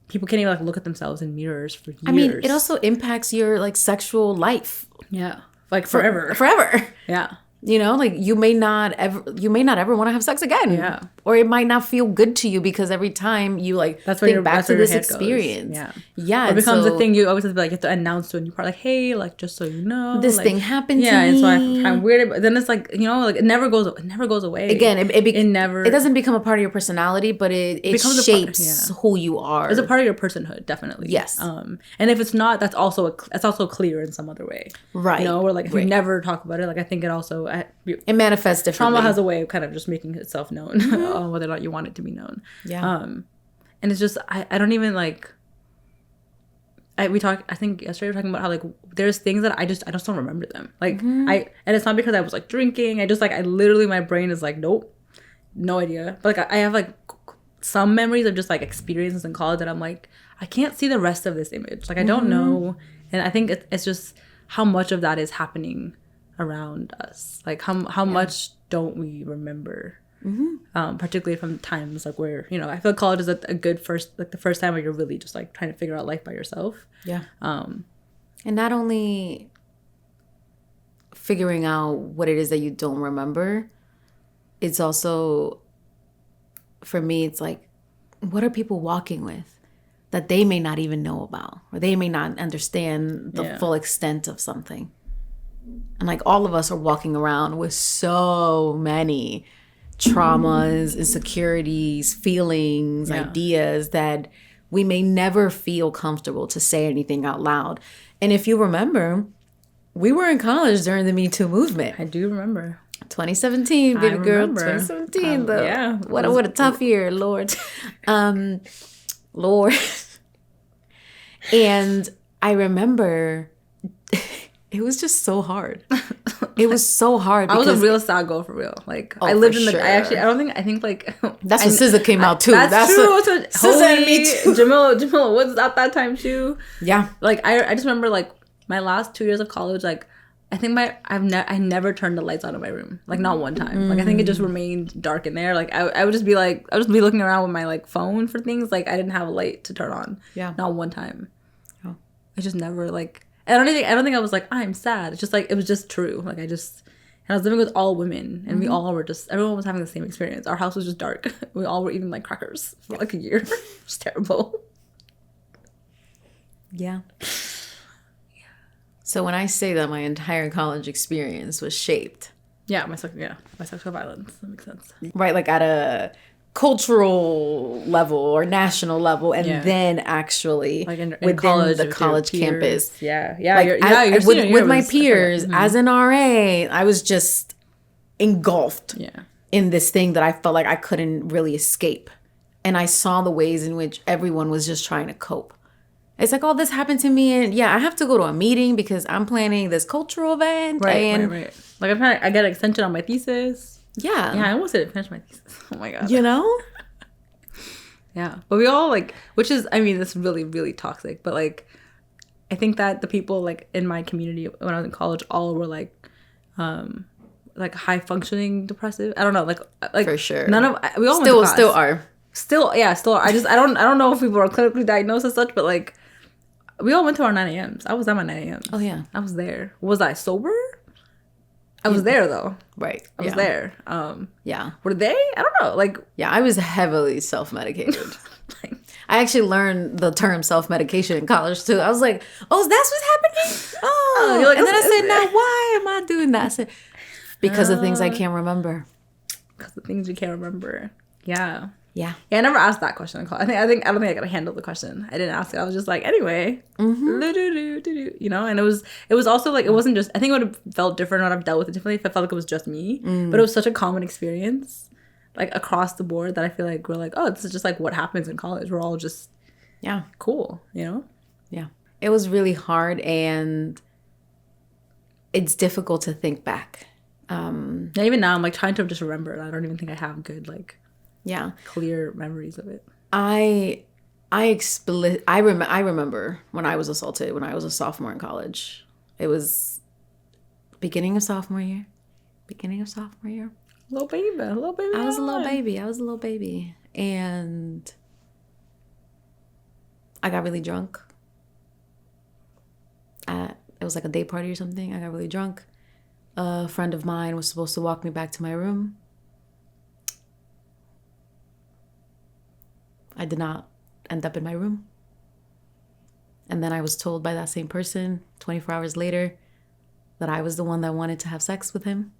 people can't even like look at themselves in mirrors for years. I mean, it also impacts your like sexual life. Yeah. Like forever. Forever. Yeah. Like you may not ever want to have sex again. Yeah. Or it might not feel good to you because every time you like think back to this experience. Goes. Yeah. It becomes a thing you always have to be like, you have to announce to a new part, like, hey, like just so you know, this like, thing happened to me. Yeah, and so I find weird, but then it's like, like it never goes away. Again, it doesn't become a part of your personality, but it shapes who you are. It's a part of your personhood, definitely. Yes. And if it's not, that's also clear in some other way. Right. Or like if you never talk about it, like I think it also it manifests differently. Trauma has a way of kind of just making itself known, whether or not you want it to be known. Yeah. And it's just I don't even like. I think yesterday we were talking about how like there's things that I just don't remember them. Like and it's not because I was like drinking. I literally my brain is like nope, no idea. But like I have like some memories of just like experiences in college that I'm like I can't see the rest of this image. Like I don't know, and I think it's just how much of that is happening around us. Like how much don't we remember? Particularly from times like where I feel like college is a good the first time where you're really just like trying to figure out life by yourself. And not only figuring out what it is that you don't remember, it's also, for me, it's like, what are people walking with that they may not even know about, or they may not understand the full extent of something. And like all of us are walking around with so many traumas, insecurities, feelings, ideas that we may never feel comfortable to say anything out loud. And if you remember, we were in college during the Me Too movement. I do remember. 2017, baby girl. 2017, though. Yeah. What a tough year, Lord. Lord. And I remember it was just so hard. It was so hard. I was a real sad girl for real. Like I lived in the. Sure. I think like that's when SZA came out too. That's true. SZA and Me Too. Jamila Woods at that time too. Yeah. Like I just remember like my last 2 years of college. Like I think I never turned the lights on in my room. Like not one time. Like I think it just remained dark in there. Like I would just be like I would just be looking around with my like phone for things. Like I didn't have a light to turn on. Yeah. Not one time. Oh. I just never like. I don't think I was like, I'm sad. It's just like, it was just true. Like and I was living with all women, and we all were everyone was having the same experience. Our house was just dark. We all were eating like crackers for like a year. It was terrible. Yeah. So when I say that my entire college experience was shaped. Yeah, by sexual violence. That makes sense. Right, like at a cultural level or national level, and then actually like in within college, the college campus. Yeah. Like with my peers, as an RA, I was just engulfed in this thing that I felt like I couldn't really escape. And I saw the ways in which everyone was just trying to cope. It's like, oh, this happened to me, and I have to go to a meeting because I'm planning this cultural event. Right. Like I got an extension on my thesis. Yeah. Yeah, I almost didn't finish my thesis. Oh my god. You know? Yeah. But we all like, which is, I mean, it's really, really toxic. But like, I think that the people like in my community when I was in college all were like high functioning depressive. I don't know, like for sure. None of we all still went to class. are. Still are. I don't know if people are clinically diagnosed as such, but like we all went to our 9 a.m.s. I was at my 9 a.m. Oh yeah. I was there. Was I sober? I was there though. Right. I was there. Yeah. Were they? I don't know. Like, yeah, I was heavily self-medicated. I actually learned the term self-medication in college too. I was like, oh, that's what's happening? Oh. Like, and then I said, now why am I doing that? I said, because of things I can't remember. Because of things you can't remember. Yeah. Yeah. Yeah, I never asked that question in college. I don't think I could handle the question. I didn't ask it. I was just like, anyway, you know. And it was also like, it wasn't just. I think it would have felt different. I'd have dealt with it differently if I felt like it was just me. But it was such a common experience, like across the board, that I feel like we're like, oh, this is just like what happens in college. We're all just cool, you know. Yeah, it was really hard, and it's difficult to think back. Even now, I'm like trying to just remember it. I don't even think I have good clear memories of it. I remember when I was assaulted when I was a sophomore in college. It was beginning of sophomore year. Little baby. I was a little baby. And I got really drunk. It was like a day party or something. I got really drunk. A friend of mine was supposed to walk me back to my room. I did not end up in my room. And then I was told by that same person 24 hours later that I was the one that wanted to have sex with him.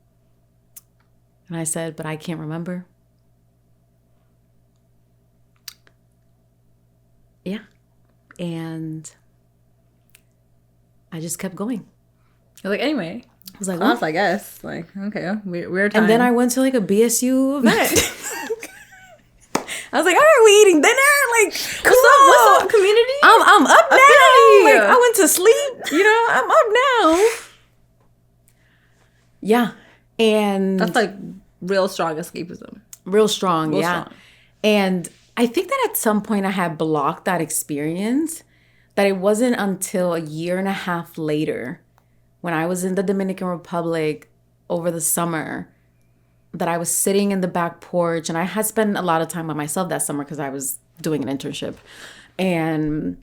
And I said, but I can't remember. Yeah. And I just kept going. You're like, anyway. I was like, class, I guess. Like, okay, weird time. And then I went to like a BSU event. I was like, all right, we eating dinner? Like, what's up, community? I'm up now. Like, I went to sleep. You know, I'm up now. Yeah. And that's like real strong escapism. Real strong. And I think that at some point I had blocked that experience, that it wasn't until a year and a half later when I was in the Dominican Republic over the summer that I was sitting in the back porch, and I had spent a lot of time by myself that summer because I was doing an internship. And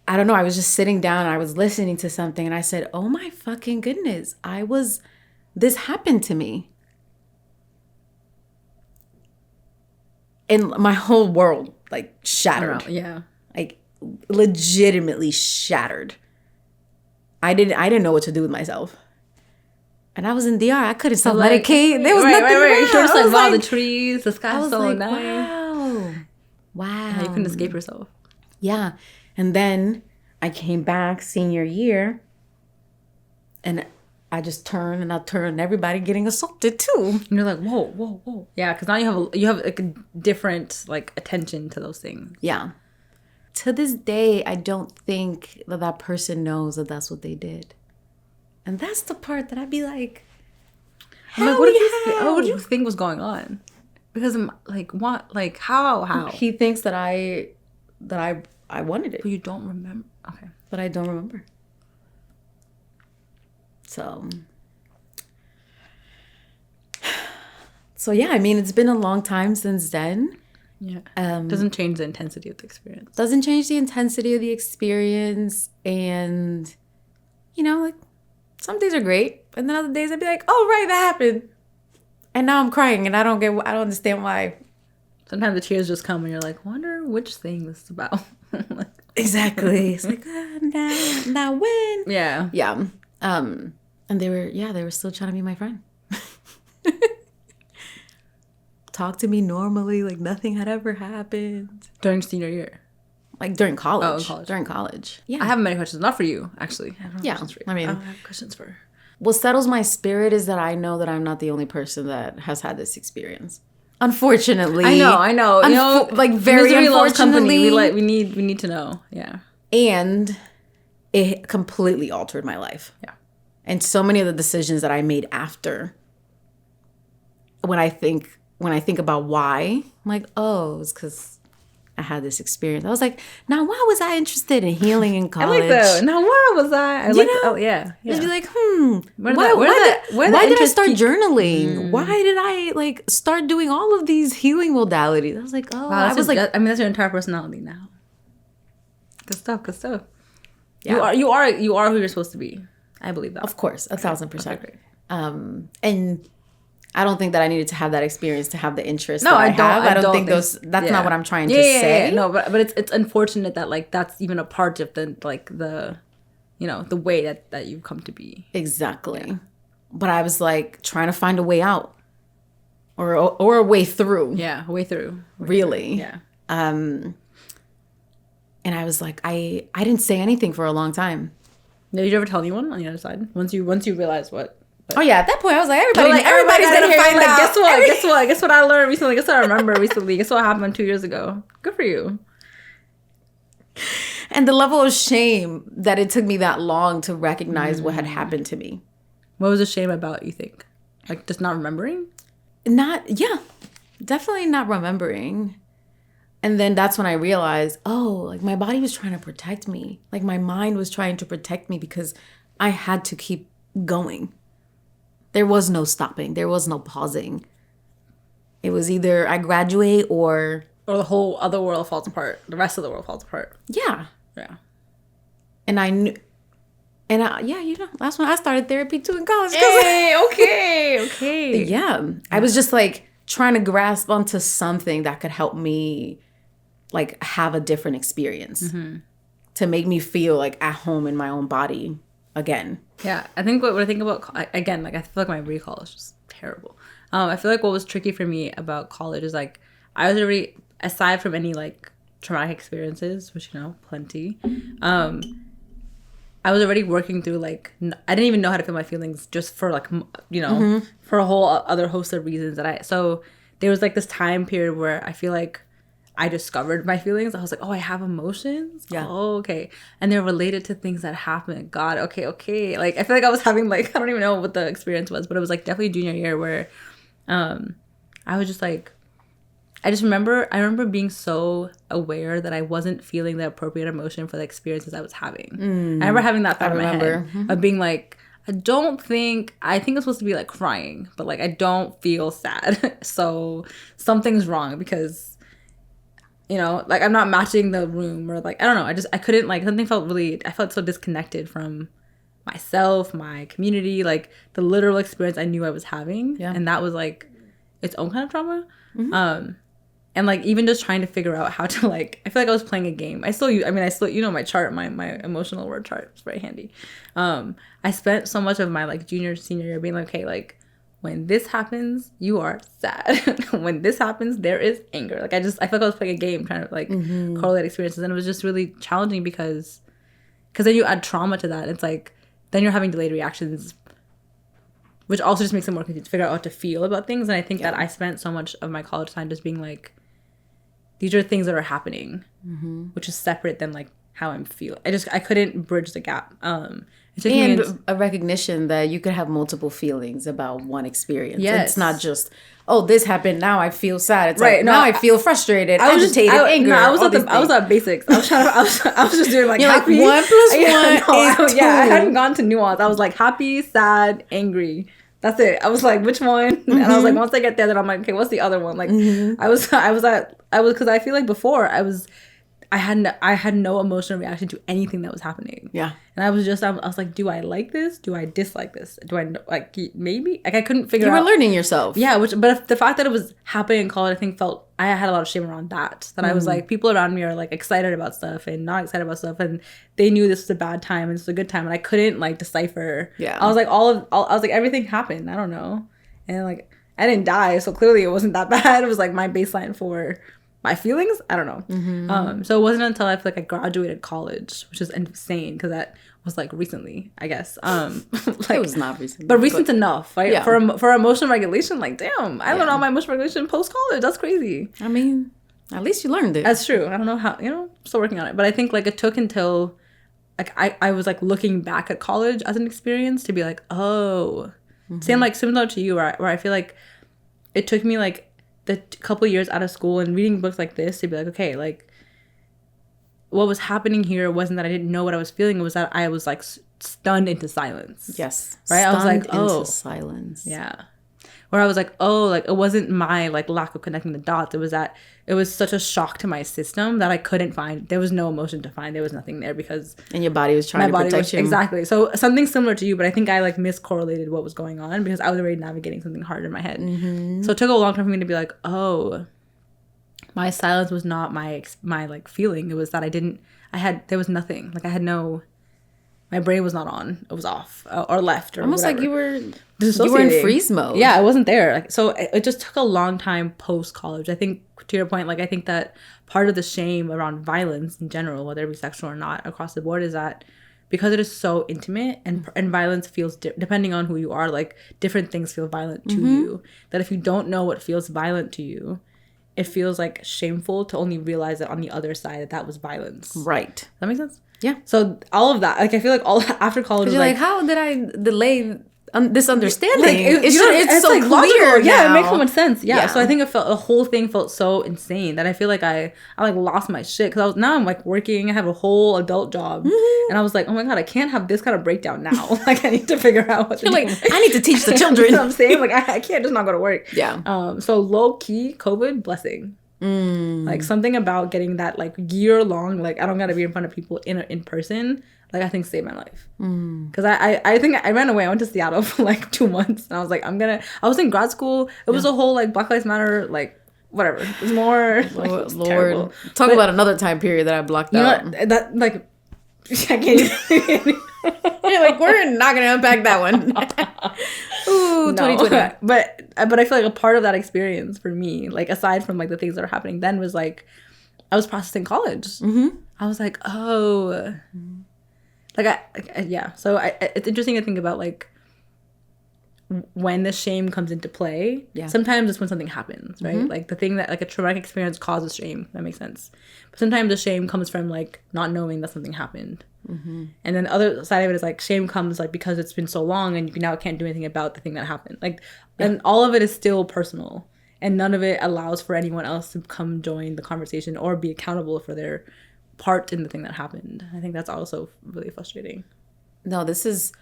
I don't know, I was just sitting down and I was listening to something, and I said, oh my fucking goodness, this happened to me. And my whole world like shattered. Yeah. Like legitimately shattered. I didn't know what to do with myself. And I was in DR. I couldn't self-medicate. There was nothing around. You were just like, wow, the trees, the sky's so like, nice. Wow. Yeah, you couldn't escape yourself. Yeah. And then I came back senior year, and I just turned, and I turned everybody getting assaulted too. And you're like, whoa. Yeah, because now you have like a different like attention to those things. Yeah. To this day, I don't think that person knows that that's what they did. And that's the part that I'd be like, what do you think was going on? Because I'm like, what? Like, how? He thinks that I wanted it. But you don't remember. Okay. But I don't remember. So yeah, I mean, it's been a long time since then. Yeah. Doesn't change the intensity of the experience. Doesn't change the intensity of the experience. And, you know, like, some days are great. And then other days I'd be like, oh, right, that happened. And now I'm crying and I don't understand why. Sometimes the tears just come and you're like, wonder which thing this is about. Like, exactly. It's like, now when? Yeah. Yeah. And they were still trying to be my friend. Talk to me normally, like nothing had ever happened. During senior year? Like during college. Oh, in college. During college. Yeah. I have many questions. Not for you, actually. I have yeah. questions for you. I mean, I don't have questions for... What settles my spirit is that I know that I'm not the only person that has had this experience. Unfortunately. I know. You know, like very unfortunately. We need to know. Yeah. And it completely altered my life. Yeah. And so many of the decisions that I made after, when I think about why, I'm like, oh, it's because I had this experience. I was like, now why was I interested in healing in college? I like that. Now why was I? Oh yeah. Just be like, why did I start journaling? Why did I like start doing all of these healing modalities? I was like, oh, wow, that's your entire personality now. Good stuff. Yeah. You are who you're supposed to be. I believe that. Of course, 1,000%. Okay, and I don't think that I needed to have that experience to have the interest. No, that I don't think that's not what I'm trying to say. Yeah. No, but it's unfortunate that like that's even a part of the way that you've come to be. Exactly. Yeah. But I was like trying to find a way out, or a way through. Yeah, a way through. Really. Yeah. And I was like, I didn't say anything for a long time. Did you ever tell anyone on the other side? Once you realize what? Oh yeah, at that point I was like, everybody's gonna find out. Guess what I learned recently? Guess what I remember recently? Guess what happened 2 years ago? Good for you. And the level of shame that it took me that long to recognize what had happened to me. What was the shame about, you think? Like just not remembering? Definitely not remembering. And then that's when I realized, oh, like my body was trying to protect me. Like my mind was trying to protect me because I had to keep going. There was no stopping. There was no pausing. It was either I graduate or the whole other world falls apart. The rest of the world falls apart. Yeah. Yeah. And I knew, that's when I started therapy too in college. Hey, okay. Yeah. I was just like trying to grasp onto something that could help me like have a different experience to make me feel like at home in my own body again. Yeah, I think what I think about, again, like I feel like my recall is just terrible. I feel like what was tricky for me about college is like I was already, aside from any like traumatic experiences, which plenty, I was already working through like I didn't even know how to feel my feelings just for like for a whole other host of reasons so there was like this time period where I feel like I discovered my feelings. I was like, oh, I have emotions? Yeah. Oh, okay. And they're related to things that happened. God, okay. Like, I feel like I was having, like, I don't even know what the experience was, but it was, like, definitely junior year where I was just, like, I remember being so aware that I wasn't feeling the appropriate emotion for the experiences I was having. I remember having that thought in my head of being, like, I think it's supposed to be, like, crying, but, like, I don't feel sad. So something's wrong because... like I'm not matching the room or like, I don't know. I couldn't like, I felt so disconnected from myself, my community, like the literal experience I knew I was having. Yeah. And that was like its own kind of trauma. And like, even just trying to figure out how to like, I feel like I was playing a game. I still, my chart, my emotional word chart is very handy. I spent so much of my like junior, senior year being like, okay, like, when this happens, you are sad. When this happens, there is anger. Like I feel like I was playing a game trying to like correlate experiences, and it was just really challenging because then you add trauma to that. It's like then you're having delayed reactions, which also just makes it more confusing to figure out how to feel about things. And I think that I spent so much of my college time just being like, these are things that are happening, which is separate than like how I'm feeling. I couldn't bridge the gap. And a recognition that you could have multiple feelings about one experience. Yes. It's not just, oh, this happened, now I feel sad. It's right. Like, now I feel frustrated, agitated, angry. No, I was at basics. I was just doing like you're happy. Like 1 + 1 is 2. I hadn't gone to nuance. I was like happy, sad, angry. That's it. I was like, which one? And I was like, once I get there, then I'm like, okay, what's the other one? Like, because I feel like before I had no emotional reaction to anything that was happening. Yeah. And I was like, do I like this? Do I dislike this? Do I like, maybe? Like, I couldn't figure out. You were learning yourself. Yeah, but the fact that it was happening in college, I think I had a lot of shame around that. That I was like, people around me are like excited about stuff and not excited about stuff. And they knew this was a bad time and this was a good time. And I couldn't like decipher. Yeah. I was like, I was like, everything happened. I don't know. And like, I didn't die. So clearly it wasn't that bad. It was like my baseline for my feelings. I don't know. So it wasn't until I feel like I graduated college, which is insane because that was like recently, I guess. Like, it was not recent, but recent enough, right? Yeah. For emotional regulation, like damn, I learned all my emotional regulation post college. That's crazy. I mean, at least you learned it. That's true. I don't know how, still working on it, but I think like it took until like I was like looking back at college as an experience to be like, oh, similar to you, where I feel like it took me like the couple years out of school and reading books like this to be like, okay, like what was happening here wasn't that I didn't know what I was feeling. It was that I was like stunned into silence. Yes. Right. I was like, into silence. Yeah. Where I was like, oh, like it wasn't my like lack of connecting the dots. It was that it was such a shock to my system that I couldn't find. There was no emotion to find. There was nothing there because and your body was trying to protect you. Exactly. So something similar to you, but I think I like miscorrelated what was going on because I was already navigating something hard in my head. So it took a long time for me to be like, oh, my silence was not my like feeling. It was that there was nothing. Like I had no. My brain was not on. It was off or left or almost whatever. Like you were in freeze mode. Yeah, I wasn't there. Like, so it just took a long time post college. I think to your point, like I think that part of the shame around violence in general, whether it be sexual or not, across the board, is that because it is so intimate and violence feels depending on who you are, like different things feel violent to you. That if you don't know what feels violent to you, it feels like shameful to only realize that on the other side that was violence. Right. Does that make sense? Yeah. So all of that, like I feel like all after college, you're like, how did I delay this understanding? Like, it's so like clear logical. now. Yeah, it makes so much sense. Yeah. So I think the whole thing felt so insane that I feel like I like lost my shit because I'm like working. I have a whole adult job, and I was like, oh my god, I can't have this kind of breakdown now. Like I need to figure out what. You're like, I need to teach the children. You know what I'm saying? Like I can't just not go to work. Yeah. So low key COVID blessing. Like something about getting that like year long, like I don't gotta be in front of people in person, like I think saved my life. Because I think I ran away. I went to Seattle for like 2 months and I was like, I was in grad school. It was a whole like Black Lives Matter, like whatever. It was more like, it was Lord. terrible. Talk about another time period that I blocked out. You know, that like I can't even. You're like, we're not gonna unpack that one. Ooh, 2020. But I feel like a part of that experience for me, like aside from like the things that are happening then, was like I was processing college. I was like, oh, like yeah. So it's interesting to think about like when the shame comes into play. Yeah. Sometimes it's when something happens, right? Like the thing that like a traumatic experience causes shame. That makes sense. But sometimes the shame comes from like not knowing that something happened. And then the other side of it is like shame comes like because it's been so long and you now can't do anything about the thing that happened. Like, and all of it is still personal, and none of it allows for anyone else to come join the conversation or be accountable for their part in the thing that happened. I think that's also really frustrating. No, this is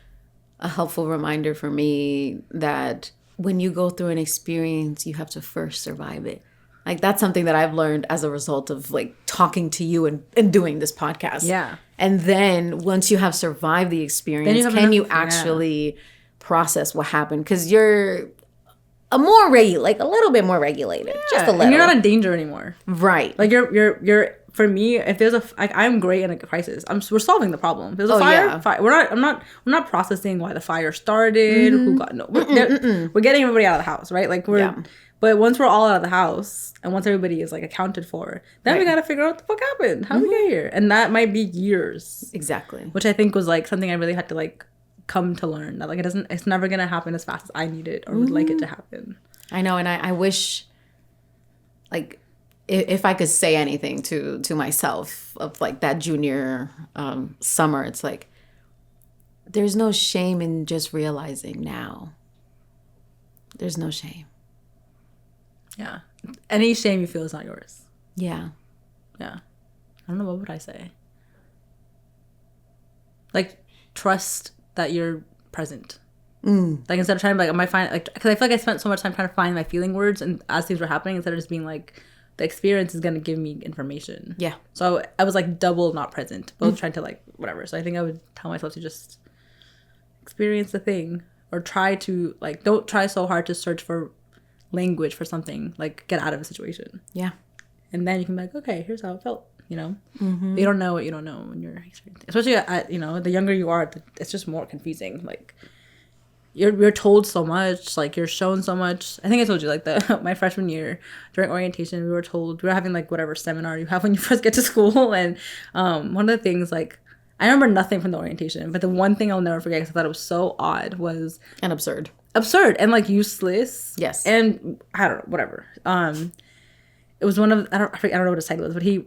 a helpful reminder for me that when you go through an experience, you have to first survive it. Like that's something that I've learned as a result of like talking to you and doing this podcast. Yeah. And then once you have survived the experience, can you actually process what happened? Because you're a little bit more regulated. Just a little. And you're not in danger anymore. Right. Like you're for me, if there's I'm great in a crisis. We're solving the problem. If there's a fire. We're not processing why the fire started, who got we're getting everybody out of the house, right? Like but once we're all out of the house and once everybody is like accounted for, then we got to figure out what the fuck happened. How did we get here? And that might be years. Exactly. Which I think was like something I really had to like come to learn, that like it's never going to happen as fast as I need it or would like it to happen. I know. And I wish like if I could say anything to myself of like that junior summer, it's like, there's no shame in just realizing now. There's no shame. Yeah. Any shame you feel is not yours. Yeah. Yeah. I don't know, what would I say? Like, trust that you're present. Like instead of trying to like, am I fine? Like, because I feel like I spent so much time trying to find my feeling words, and as things were happening, instead of just being like, the experience is gonna give me information. Yeah. So I was like double not present, both trying to like whatever. So I think I would tell myself to just experience the thing, or try to like, don't try so hard to search for language for something. Like, get out of a situation. Yeah. And then you can be like, okay, here's how it felt. You know, you don't know what you don't know when you're experiencing. Especially at, you know, the younger you are, it's just more confusing. Like, you're told so much, like you're shown so much. I think I told you like my freshman year during orientation, we were told, we were having like whatever seminar you have when you first get to school, and one of the things, like, I remember nothing from the orientation, but the one thing I'll never forget, because I thought it was so odd, was and absurd and like useless. Yes. And I don't know, whatever. It was one of, I don't know what his title is, but I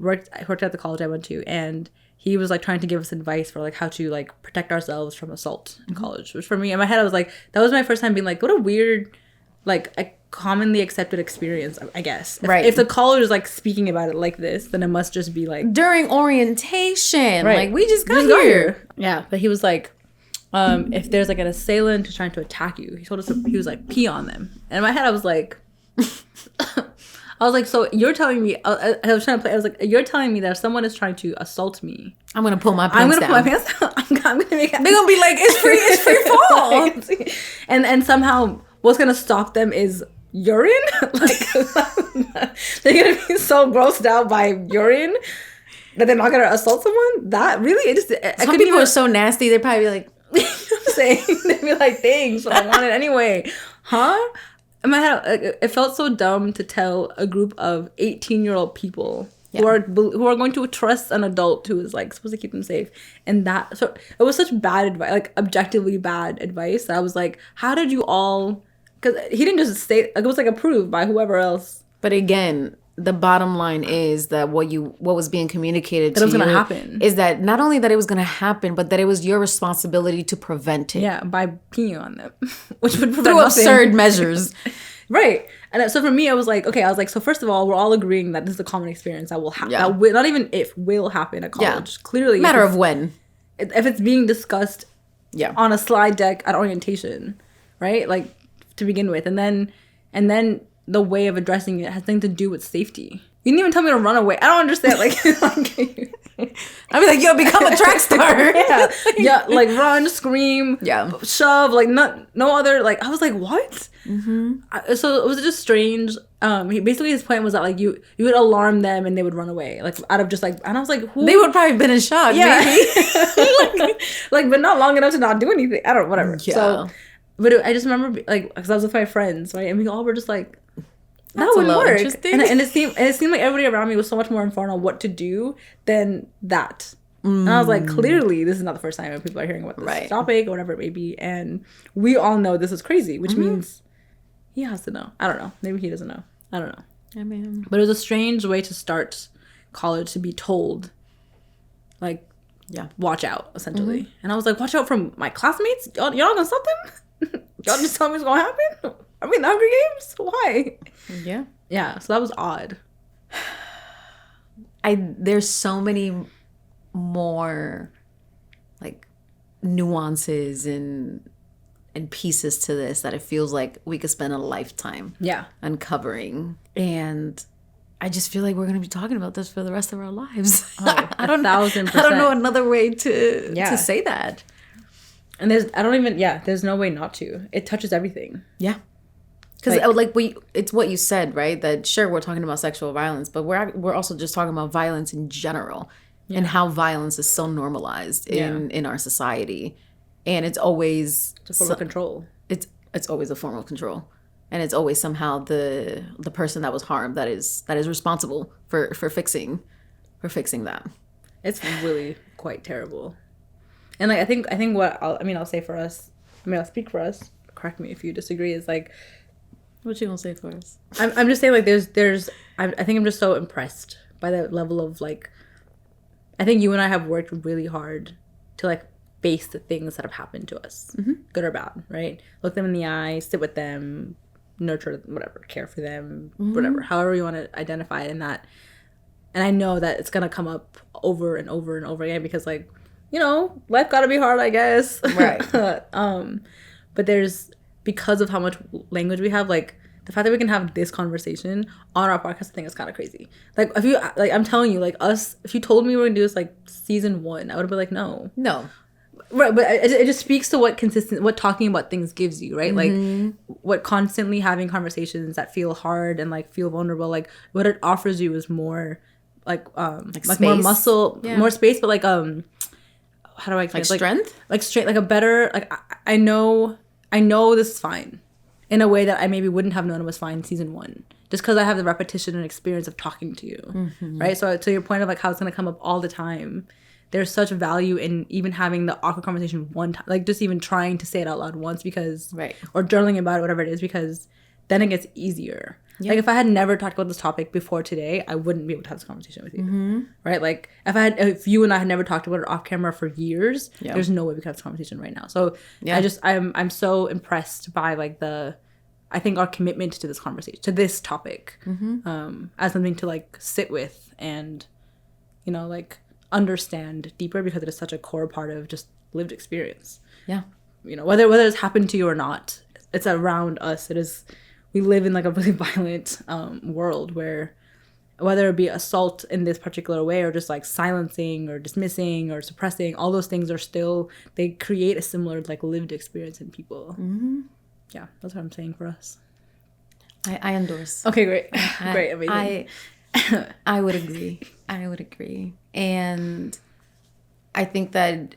worked at the college I went to, and he was like trying to give us advice for like how to like protect ourselves from assault in college, which for me, in my head, I was like, that was my first time being like, what a weird, like a commonly accepted experience, I guess. Right. If the college is like speaking about it like this, then it must just be like during orientation. Right. Like, we just got here. Yeah. But he was like, if there's like an assailant who's trying to attack you, he told us he was like, pee on them. And in my head, I was like, so you're telling me, I was trying to play, I was like, you're telling me that if someone is trying to assault me, I'm going to pull my pants down. I'm going to make it. They're going to be like, it's free fall. and somehow what's going to stop them is urine. Like, they're going to be so grossed out by urine that they're not going to assault someone. That really, some people are so nasty, they'd probably be like, you know what I'm saying? They'd be like, thanks, but I want it anyway. Huh? In my head, it felt so dumb to tell a group of 18-year-old people who are going to trust an adult who is like supposed to keep them safe, and that, so it was such bad advice, like objectively bad advice, that I was like, how did you all? Because he didn't just say, it was like approved by whoever else. But again, the bottom line is that what was being communicated to you, it was going to happen, is that not only that it was going to happen, but that it was your responsibility to prevent it. Yeah, by peeing on them, which would prevent through absurd measures. Right. And so for me, I was like, so first of all, we're all agreeing that this is a common experience that will happen. Yeah. Not even if, will happen at college. Yeah. Clearly. Matter of when. If it's being discussed on a slide deck at orientation, right? Like, to begin with. And then the way of addressing it has nothing to do with safety. You didn't even tell me to run away. I don't understand. Like I'd be like, yo, become a track star. Yeah, like run, scream, shove, like no other, like, I was like, what? So it was just strange. Basically his point was that like you would alarm them and they would run away, like out of just like, and I was like, who? They would probably have been in shock, maybe. like, but not long enough to not do anything. I don't know, whatever. Yeah. So, but I just remember, like, because I was with my friends, right, and we all were just like, that would work. And it seemed like everybody around me was so much more informed on what to do than that. And I was like, clearly this is not the first time people are hearing about this topic or whatever it may be, and we all know this is crazy, which means he has to know. I don't know, maybe he doesn't know, I don't know. I mean, but it was a strange way to start college, to be told like, watch out, essentially. And I was like, watch out from my classmates? Y'all gonna stop them? Y'all just tell me what's gonna happen? Are we in the Hunger Games? Why? Yeah, so that was odd. There's so many more like nuances and pieces to this that it feels like we could spend a lifetime uncovering. And I just feel like we're gonna be talking about this for the rest of our lives. I don't know. 1,000%. I don't know another way to say that. And there's no way not to. It touches everything. Yeah. Because it's what you said, right? That sure, we're talking about sexual violence, but we're also just talking about violence in general, and how violence is so normalized in our society, and it's always a form of control. It's always a form of control, and it's always somehow the person that was harmed that is responsible for fixing that. It's really quite terrible. And like I think what I'll say for us. I'll speak for us. Correct me if you disagree. Is like. What you gonna say for us? I'm just saying, like, there's I think I'm just so impressed by the level of, like, I think you and I have worked really hard to, like, face the things that have happened to us, good or bad, right? Look them in the eye, sit with them, nurture, whatever, care for them, whatever, however you want to identify it in that. And I know that it's gonna come up over and over and over again because, like, you know, life gotta be hard, I guess. Right. but because of how much language we have, like the fact that we can have this conversation on our podcast, I think is kind of crazy. Like if you, like I'm telling you, like us, if you told me we were gonna do this like season 1, I would have been like, no. Right, but it just speaks to what talking about things gives you, right? Like what constantly having conversations that feel hard and like feel vulnerable, like what it offers you is more like more muscle, more space, but like how do I explain? Like strength? Like strength, like a better, like I know this is fine in a way that I maybe wouldn't have known it was fine in season 1, just because I have the repetition and experience of talking to you, right? So to your point of like how it's gonna come up all the time, there's such value in even having the awkward conversation one time, like just even trying to say it out loud once, because or journaling about it, whatever it is, because then it gets easier. Like if I had never talked about this topic before today, I wouldn't be able to have this conversation with you, right? Like if you and I had never talked about it off camera for years, there's no way we could have this conversation right now. So I'm so impressed by like I think our commitment to this conversation, to this topic, as something to like sit with and, you know, like understand deeper, because it is such a core part of just lived experience. You know, whether it's happened to you or not, it's around us. We live in like a really violent world where, whether it be assault in this particular way or just like silencing or dismissing or suppressing, all those things are still, they create a similar like lived experience in people. Yeah, that's what I'm saying for us. I endorse. Okay, great. Great, amazing. I would agree. And I think that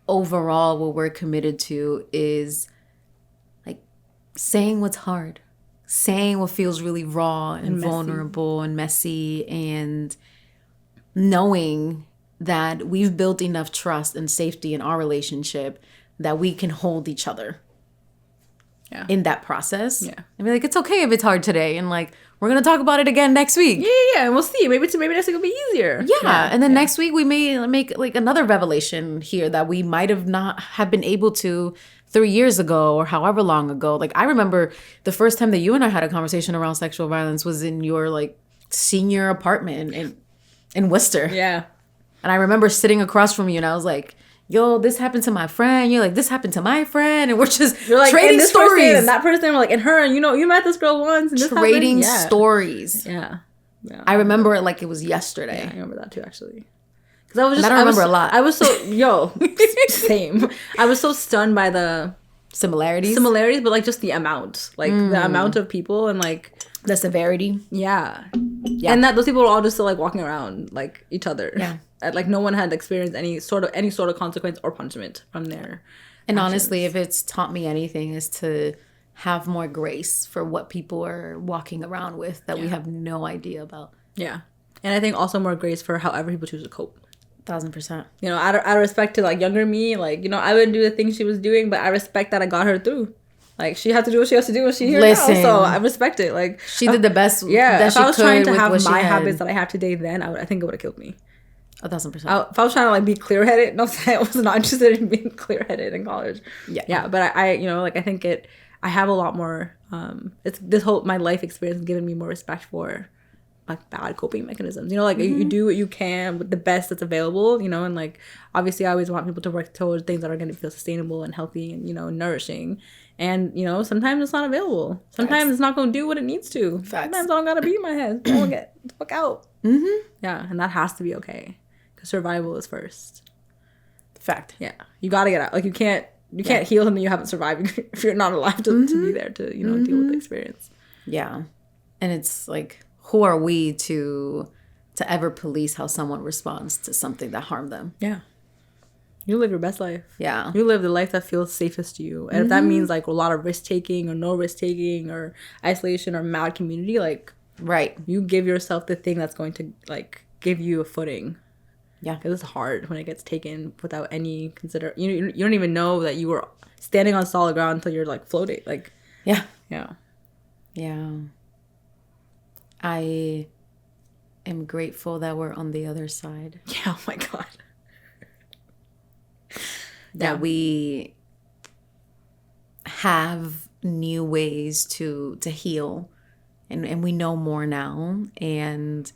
overall what we're committed to is like saying what's hard, saying what feels really raw and vulnerable and messy, and knowing that we've built enough trust and safety in our relationship that we can hold each other in that process. And be like, it's okay if it's hard today, and like we're gonna talk about it again next week. And we'll see. Maybe next week will be easier. And then next week we may make like another revelation here that we might have not have been able to 3 years ago or however long ago. Like I remember the first time that you and I had a conversation around sexual violence was in your like senior apartment in Worcester. And I remember sitting across from you and I was like, yo, this happened to my friend. You're like, this happened to my friend. And we're just like, trading this stories. Person and that person, we're like, and her, and you know, you met this girl once. And this trading stories. I remember it like it was yesterday. I remember that too, actually. Because I was just, I don't remember a lot. I was so, same. I was so stunned by the similarities, but like just the amount, like the amount of people and like the severity. And that those people were all just still like walking around like each other. Like no one had experienced any sort of consequence or punishment from their and actions. Honestly, if it's taught me anything, is to have more grace for what people are walking around with that we have no idea about. And I think also more grace for however people choose to cope. 1000%. You know, out of respect to like younger me, like, you know, I wouldn't do the things she was doing, but I respect that I got her through. Like she had to do what she has to do when she's here now, so I respect it. Like she did the best. If I was trying to have my habits that I have today, then I think it would have killed me. 1000%. If I was trying to like be clear-headed, I was not interested in being clear-headed in college. But I you know, like I think I have a lot more. It's this whole my life experience has given me more respect for like bad coping mechanisms. You know, like you do what you can with the best that's available. You know, and like obviously I always want people to work towards things that are going to feel sustainable and healthy and, you know, nourishing. And, you know, sometimes it's not available. Sometimes it's not going to do what it needs to. Sometimes I don't got to be in my head. I don't get the fuck out. Yeah, and that has to be okay. Because survival is first. Fact. Yeah. You got to get out. Like, you can't heal something you haven't survived if you're not alive to be there to, you know, deal with the experience. Yeah. And it's like, who are we to ever police how someone responds to something that harmed them? Yeah. You live your best life. Yeah. You live the life that feels safest to you. And if that means like a lot of risk taking or no risk taking or isolation or mad community, like you give yourself the thing that's going to like give you a footing. Yeah. Because it's hard when it gets taken without any you don't even know that you were standing on solid ground until you're like floating. Like Yeah. I am grateful that we're on the other side. Yeah, oh my God. That we have new ways to heal and we know more now. And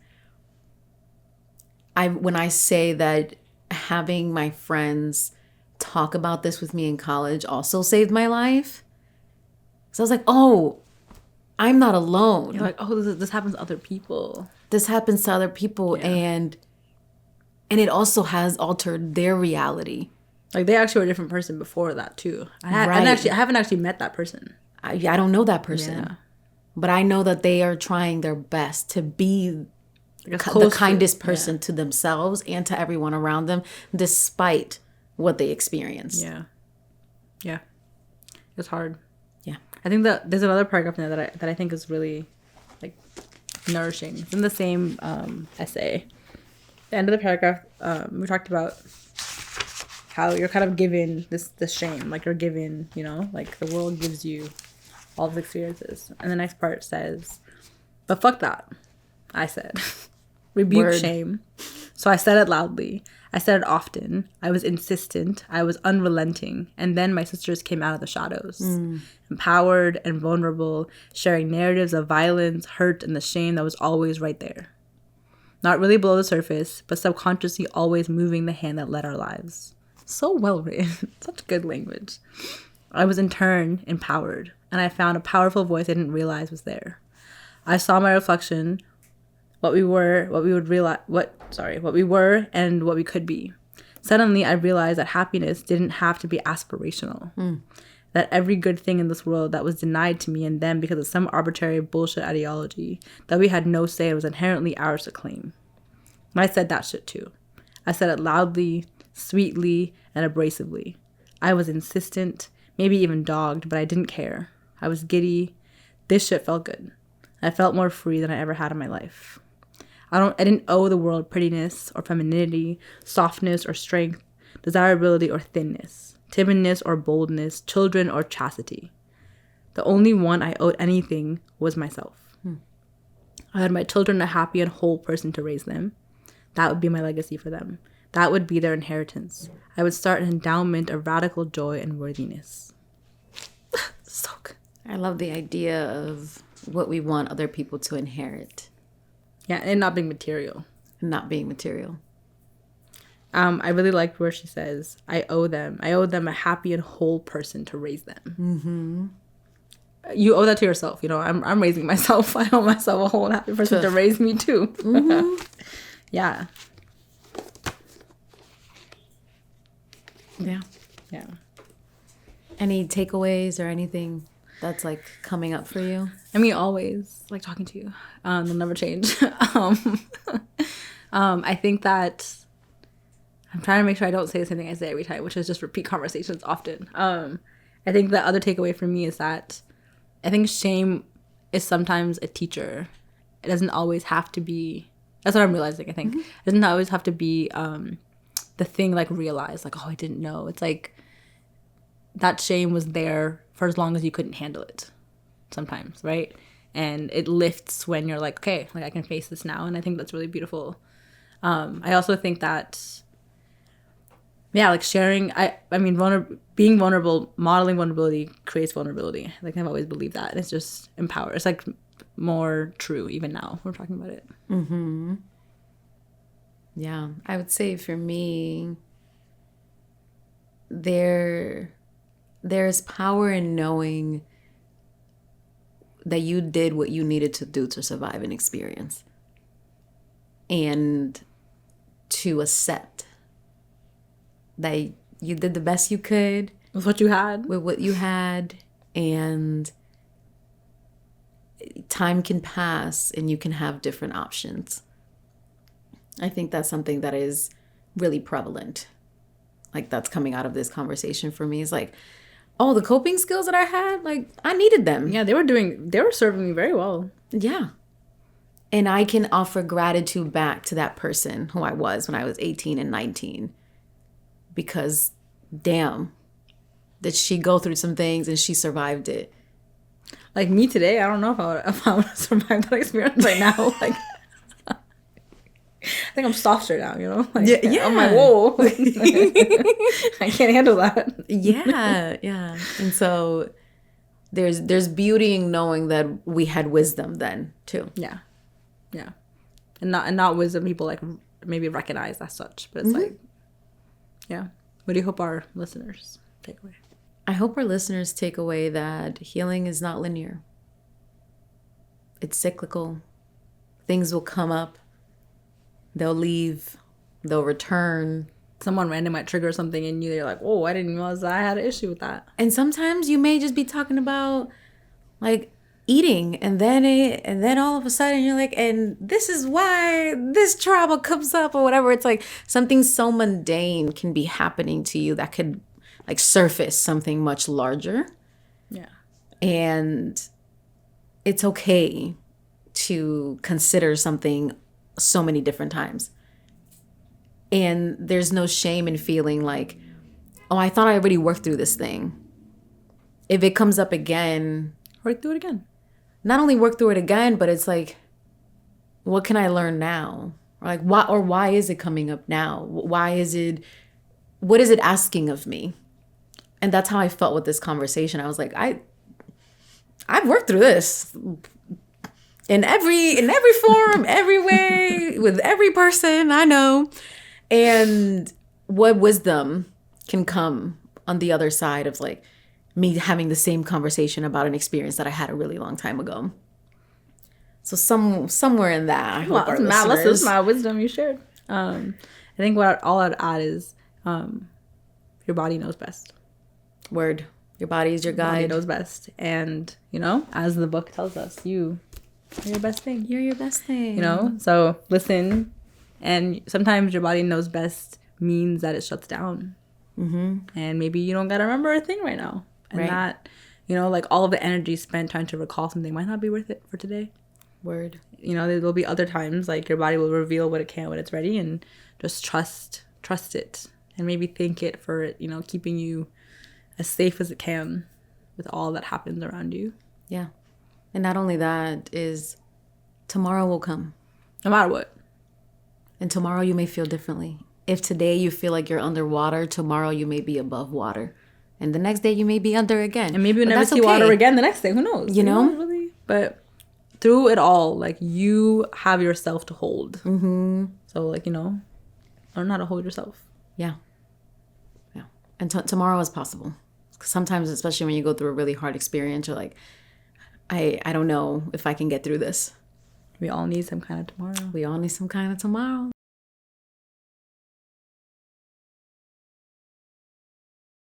when I say that having my friends talk about this with me in college also saved my life. So I was like, oh, I'm not alone. You're like, oh, this happens to other people. This happens to other people, and it also has altered their reality. Like, they actually were a different person before that, too. I haven't actually met that person. I don't know that person. But I know that they are trying their best to be the kindest person to themselves and to everyone around them, despite what they experienced. Yeah. It's hard. Yeah. I think that there's another paragraph in there that I think is really, like, nourishing. It's in the same essay. The end of the paragraph, we talked about how you're kind of given this shame. Like, you're given, like, the world gives you all these experiences. And the next part says, but fuck that, I said. Rebuke shame. So I said it loudly. I said it often. I was insistent. I was unrelenting. And then my sisters came out of the shadows. Empowered and vulnerable, sharing narratives of violence, hurt, and the shame that was always right there. Not really below the surface, but subconsciously always moving the hand that led our lives. So well written. Such good language. I was in turn empowered, and I found a powerful voice I didn't realize was there. I saw my reflection, what we were, and what we could be. Suddenly, I realized that happiness didn't have to be aspirational. That every good thing in this world that was denied to me and them because of some arbitrary bullshit ideology that we had no say in was inherently ours to claim. And I said that shit too. I said it loudly, sweetly, and abrasively. I was insistent, maybe even dogged, but I didn't care. I was giddy. This shit felt good. I felt more free than I ever had in my life. I didn't owe the world prettiness or femininity, softness or strength, desirability or thinness, timidness or boldness, children or chastity. The only one I owed anything was myself. I had my children a happy and whole person to raise them. That would be my legacy for them. That would be their inheritance. I would start an endowment of radical joy and worthiness. So good. I love the idea of what we want other people to inherit. Yeah, and not being material. Not being material. I really liked where she says, I owe them a happy and whole person to raise them. You owe that to yourself. I'm raising myself. I owe myself a whole and happy person to raise me too. Yeah. Any takeaways or anything that's like coming up for you? I mean, always like talking to you. They'll never change. I think that I'm trying to make sure I don't say the same thing I say every time, which is just repeat conversations often. I think the other takeaway for me is that I think shame is sometimes a teacher. It doesn't always have to be. That's what I'm realizing. I think it doesn't always have to be the thing like realized, like, oh, I didn't know. It's like that shame was there for as long as you couldn't handle it. Sometimes, right? And it lifts when you're like, okay, like I can face this now, and I think that's really beautiful. I also think that, like sharing. I mean, being vulnerable, modeling vulnerability creates vulnerability. Like I've always believed that, and it's just empower. It's like more true even now. We're talking about it. Yeah, I would say for me, there's power in knowing that you did what you needed to do to survive an experience, and to accept that you did the best you could with what you had, and time can pass and you can have different options. I think that's something that is really prevalent. Like that's coming out of this conversation for me is like, oh, the coping skills that I had, like I needed them. Yeah, they were serving me very well. Yeah. And I can offer gratitude back to that person who I was when I was 18 and 19. Because damn, did she go through some things and she survived it. Like me today, I don't know if I would have survived that experience right now. Like I think I'm softer now, Like, yeah. I'm like, whoa. I can't handle that. Yeah. And so there's beauty in knowing that we had wisdom then too. Yeah. And not wisdom people like maybe recognize as such, but it's like, yeah. What do you hope our listeners take away? I hope our listeners take away that healing is not linear. It's cyclical. Things will come up. They'll leave. They'll return. Someone random might trigger something in you. You're like, oh, I didn't realize I had an issue with that. And sometimes you may just be talking about like eating, and then all of a sudden you're like, and this is why this trauma comes up or whatever. It's like something so mundane can be happening to you that could like surface something much larger. Yeah. And it's okay to consider something so many different times. And there's no shame in feeling like, oh, I thought I already worked through this thing. If it comes up again, work through it again. Not only work through it again, but it's like, what can I learn now? Or like, why is it coming up now? What is it asking of me? And that's how I felt with this conversation. I was like, I've worked through this in every form, every way, with every person I know. And what wisdom can come on the other side of like me having the same conversation about an experience that I had a really long time ago. So somewhere in that, I hope our listeners... This is my wisdom you shared. I think all I'd add is your body knows best. Word. Your body is your guide. Your body knows best. And, as the book tells us, you're your best thing. You're your best thing. So listen. And sometimes your body knows best means that it shuts down. Mm-hmm. And maybe you don't got to remember a thing right now. And that, like all of the energy spent trying to recall something might not be worth it for today. Word. There will be other times like your body will reveal what it can when it's ready, and just trust it, and maybe thank it for it, keeping you as safe as it can with all that happens around you. Yeah. And not only that is tomorrow will come. No matter what. And tomorrow you may feel differently. If today you feel like you're underwater, tomorrow you may be above water. And the next day you may be under again. And maybe you'll never see water again the next day. Who knows? Really. But through it all, like, you have yourself to hold. Mm-hmm. So, like, learn how to hold yourself. Yeah. Yeah. And tomorrow is possible. Sometimes, especially when you go through a really hard experience, you're like, I don't know if I can get through this. We all need some kind of tomorrow. We all need some kind of tomorrow.